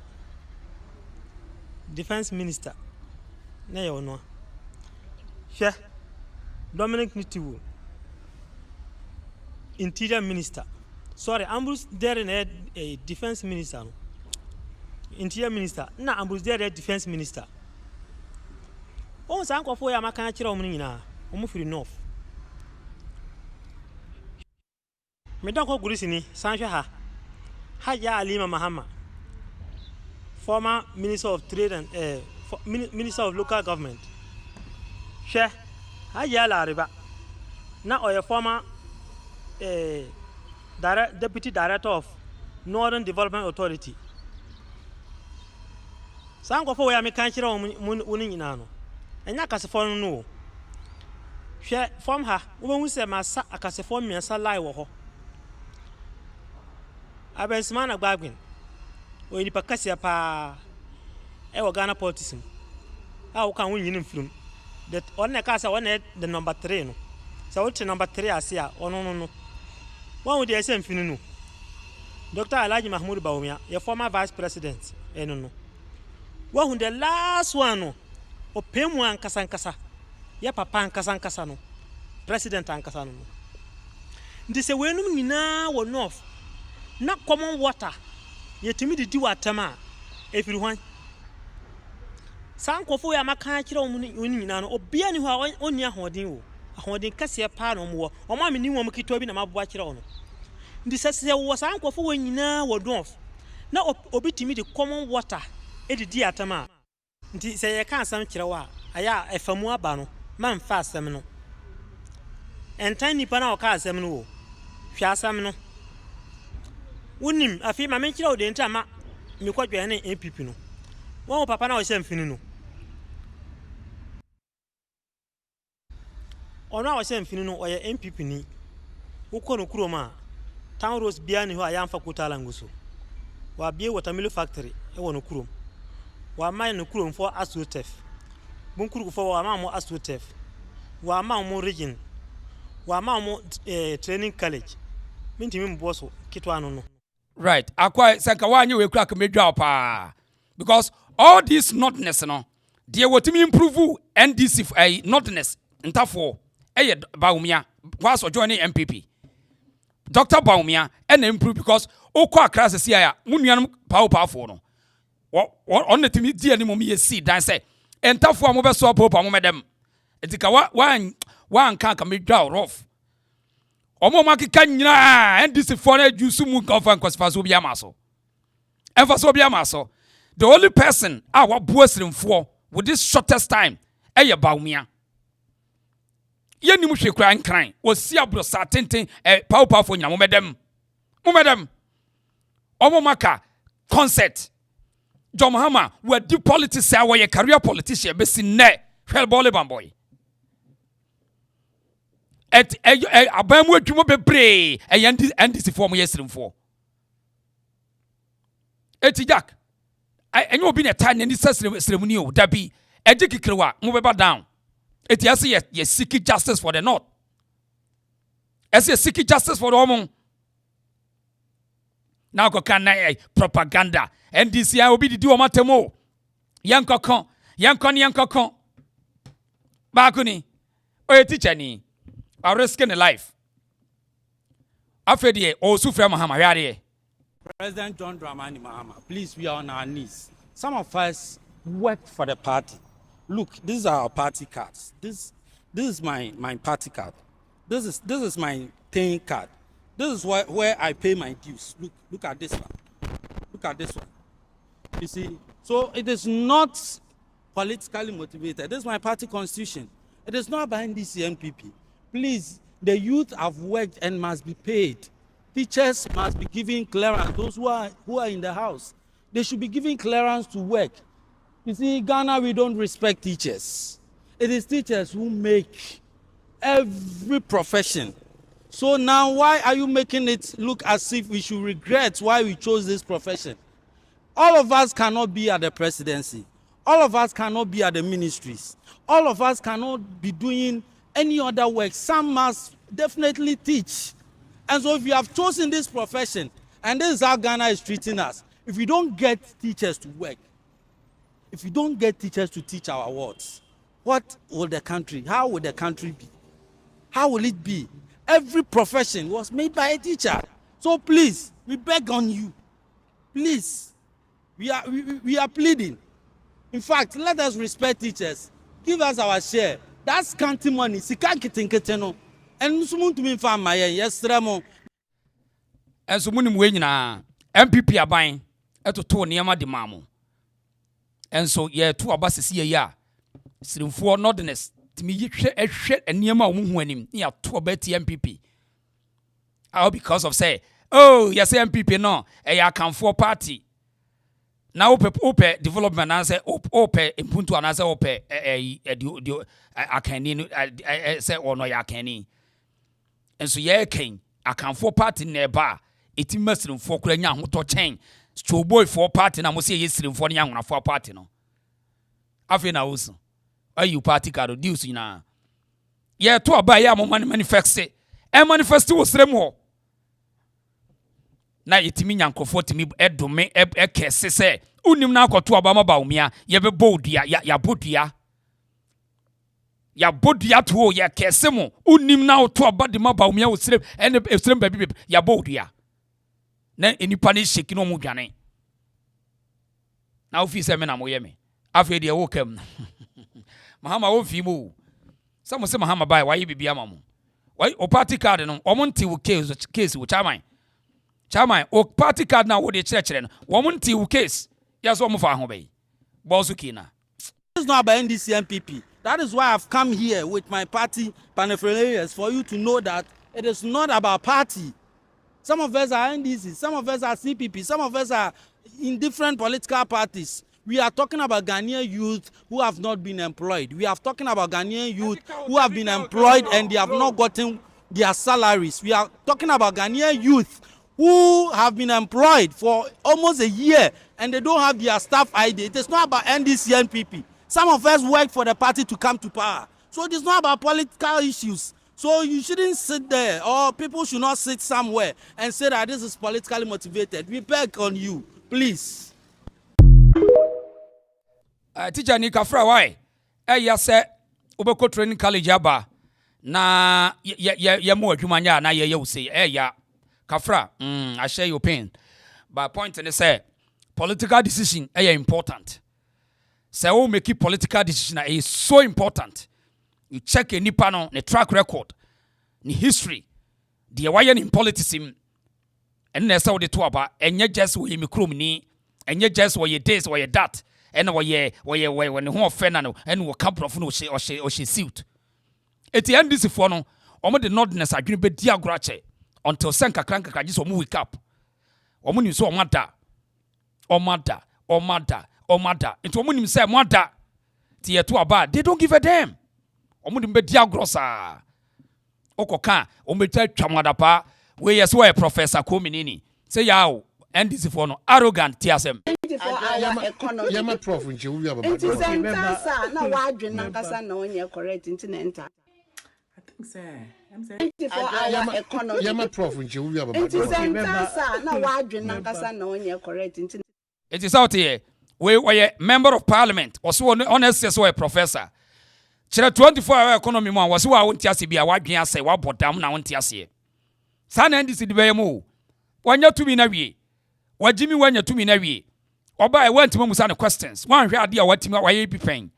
Defense Minister. Na ye ono. Hwe Dominic Nitiwu. Interior Minister. Sorry, Ambrose Derry na Defense Minister. No. Interior Minister. Na Ambrose Derry Defense Minister. On san kwafo ya maka akira omu nyina. Omu firi north. Me don ko gurisi ni sanhwe ha. Haja Alima Mahama. Former Minister of Trade and Minister of Local Government. Hwe Haja Lariba. Na oye former Deputy Director of Northern Development Authority. San kwafo ya meka akira omu nyina no. Enya kasefo no hwe form ha wo hu se masa akasefo miasa lai wo ho abensima na gbagwen o ni pakase pa e wo Ghana politics a wo kan wonyin mfirum that on na kasa on the number 3 no so what number 3 ase a ono wo dey ese mfinu no Dr. Alhaji Mahmoud Bawumia your former vice president no wo hu the last one no opemu ankasa ya papa ankasa no president ankasa no ndi se wenum nyina wo north na common water yetimi didi watama efiri hwan sankofo ya maka kire oni nyina no obia ni ho oni ahoden kase pa no mo o ma me ni wo mkito bi na maboa kire ono ndi se wo sankofo wo nyina wo north na obitimi di common water edidi atama nti se ye kan asam kire wa aya efamu aba no man fa asam no entan nipa na o ka asam no wo hwe asam no unim afi ma men kire o de ntama mi kwadwe ne MPP no won papa na o hye mfini no ono a o hye mfini no o ye MPP ni ukọ no kuro ma town roads bia ni ho aya mfa kotala nguso wa bie watermelon factory e wo no kuro wa man no kuro mfo asotef bun kuro fo wa ma mo asotef wa ma mo region wa ma mo training college minti mi mboso kitwa no right akwa sanka wanye we kura kamedwa pa because all this notness no they wotimi improve NDC notness ntafo Bawumia was joining MPP Dr. Bawumia and improve because okwa class sia munuanum powerful no on the timi di animum ye see dan say ntafo a mo be so popa mo medem etika wan kan kamedwa rough omo makika nyina NDC for na juice mu govern kwasifaso bia maso emfaso bia maso the only person wa boasrimfo with this shortest time Bawumia yenim hwe kra nkran osi abro satenten powerful nya mo medem omo maka concert John Mahama we di politics we career politician be sinne hwel bole bamboy abamu adwuma bebre NDC form yesrimfo Jack enyo obi na ta nani sesremuni o dabi ejikikrewa mo beba down ase ye seek justice for the north ase seek justice for the woman now ko kan na propaganda NDC obi didi o matemo yankon ba ko ni o teacher ni are risking life. After Osufra Mahama. President John Dramani Mahama, please, we are on our knees. Some of us work for the party. Look, these are our party cards. This is my party card. This is my paying card. This is where I pay my dues. Look at this one. Look at this one. You see, so it is not politically motivated. This is my party constitution. It is not by NDC MPP. Please, the youth have worked and must be paid. Teachers must be given clearance. Those who are in the house, they should be given clearance to work. You see, Ghana, we don't respect teachers. It is teachers who make every profession So now why are you making it look as if we should regret why we chose this profession? All of us cannot be at the presidency. All of us cannot be at the ministries. All of us cannot be doing any other work. Some must definitely teach. And so if you have chosen this profession, and this is how Ghana is treating us, if we don't get teachers to work, if we don't get teachers to teach our wards, what will the country, how will the country be? How will it be? Every profession was made by a teacher. So please, we beg on you. Please, we are pleading. In fact, let us respect teachers. Give us our share. That's counting money. And someone to me find my yes, Ramo. And so many way na MPP are buying at to near the mamu. And so yeah, 2 abasses ya. Slim for nordness. To me, a shit and near my winning. Yeah, 2 about MPP. How because of say, oh, yes, MPP no, a Akan 4 party. Now ope development and say ope impunto and say ope Akan say or no Yakani. And so yeah, king Akan 4 party nearby. It must in 4 crania who to chain. Stro boy 4 party na mo say yes in 4 young 4 party no. Afina also. Are you party card dues na? Yeah, to a buy ya manifest say. E manifest was remo. Na yetimi nyankofo timi edome ekese se unim na akoto abama baumia ye be bodia ya bodia to ya kese mo unim na oto abadima baumia osrem ene esrem baby ya bodia na enipa ne sheki no mu dwane na ofi se me na moye me afi de wo kam mahama wo fi mo samo se mahama bai why bibia mamu why o party card no omonti wo case wo chairman o party card na wo de chire no omonti wo case yes wo mo fa ho bai bosu kina. It's not about NDC MPP. That is why I've come here with my party paraphernalia for you to know that it is not about party. Some of us are NDC, some of us are CPP, some of us are in different political parties. We are talking about Ghanaian youth who have not been employed. We are talking about Ghanaian youth who have been employed and they have not gotten their salaries. We are talking about Ghanaian youth who have been employed for almost a year and they don't have their staff ID. It is not about NDC NPP. Some of us work for the party to come to power. So it is not about political issues. So you shouldn't sit there, or people should not sit somewhere and say that this is politically motivated. We beg on you, please. Teacher Nika Fra, why? Ya say, Ubeko Training College aba na ya mo adwumanya na ye say ya Kafra, I share your pain. But point and say political decision is important. So make political decision is so important. You check any panel, the track record, the history, the wire in politics, and that's how they talk about. And you just where you make ni, and you just where you this, where you that, and where you when you offend and will come from or she suit. At the end, this is for no, almost the nordness are going to be diagrache until Sanka Cranka just wake up. Or when you saw mother, or mother, or mother, or mother, into when you say mother, tia to a bad, they don't give a damn. Omudimbe diagrosa okoka ometa twamadapa we yes we professor kominini say yawo NDC for no arrogant tiasem yama prof nche wi ababa ntisa na wadwe na nkasa na onye correct ntinenta I think say yama prof nche wi ababa ntisa na wadwe na nkasa na onye correct ntinenta it is out here we member of parliament also honest so a professor Chira 24-hour economy mo was wa wonti ase bia wadwen ase wa bodam na wonti ase. Sa na ndisi de beyemo. Wanya tumi na wie. Wajimi wanya tumi na wie. Oba e want musa na questions. Wan hwe ade a watimi wa ye pipen.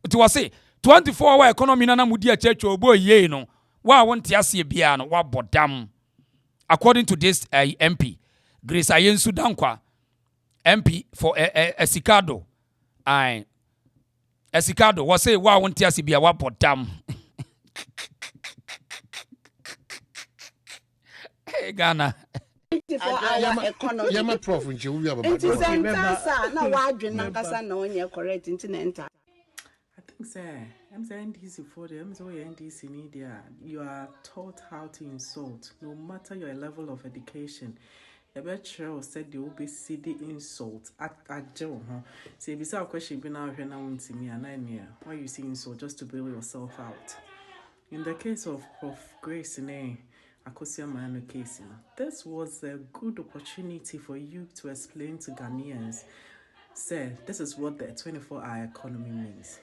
It was say 24-hour economy na mudi a church obo ye no. Wa wonti ase bia no wa bodam. According to this MP, Grace Ayensu Dankwa, MP for Esikado. Esikado was say wa wonti ase bia wa bodam. Hey Ghana. Yama prof nche wi ababa. Ntisa na wadwe na nkasa na onye correct ntinenta. I think say I'm saying NDC for them, so NDC media, you are taught how to insult, no matter your level of education. I bet sure said the OBCD insult at Joe, huh? Say, beside question, be now here now to me and 9 year. Why you see insult just to bail yourself out? In the case of Prof. Grace Akosia Mano case, this was a good opportunity for you to explain to Ghanaians. Say, this is what the 24-hour economy means.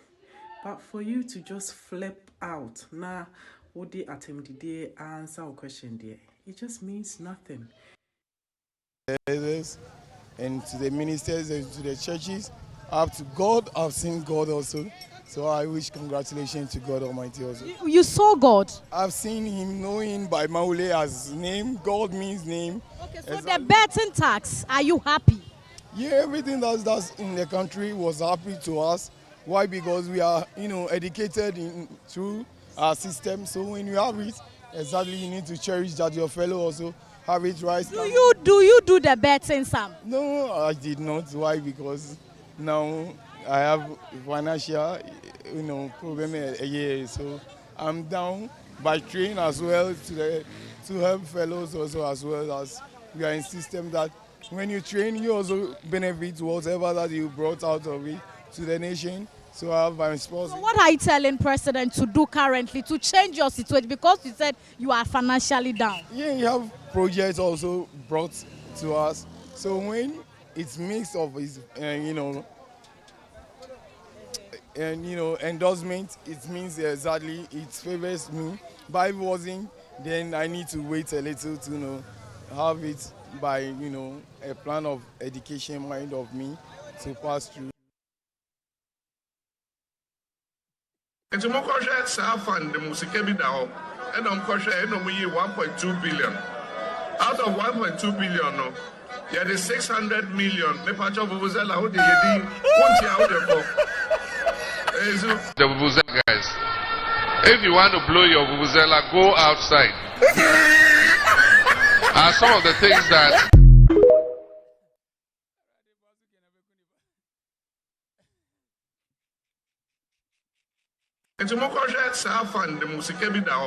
But for you to just flip out, nah, what the attempt did answer a question there, it just means nothing. And to the ministers and to the churches, up to God, I've seen God also. So I wish congratulations to God Almighty also. You saw God? I've seen him, knowing by Maule as name. God means name. Okay, so the betting tax, are you happy? Yeah, everything that's in the country was happy to us. Why? Because we are, educated through our system. So when you have it, exactly, you need to cherish that your fellow also have it right. Do you do the betting, Sam? No, I did not. Why? Because now I have financial, problem a year. So I'm down by train as well to help fellows also, as well as we are in system that when you train, you also benefit whatever that you brought out of it to the nation. So I have my response. So what are you telling President to do currently to change your situation? Because you said you are financially down. Yeah, you have projects also brought to us. So when it's mixed of his, endorsement, it means exactly it favors me. But if it wasn't, then I need to wait a little to have it by a plan of education mind of me to pass through. And to Mokosha Safan, the Musikebi Dao, and on Kosha, and we 1.2 billion. Out of 1.2 billion, no, yeah, the 600 million. The patch of Vuvuzela, how did you do? Out there the Vuvuzela guys. If you want to blow your Vuvuzela, go outside. Are some of the things that. And to Mokosha Safan, the Musikebi Dao.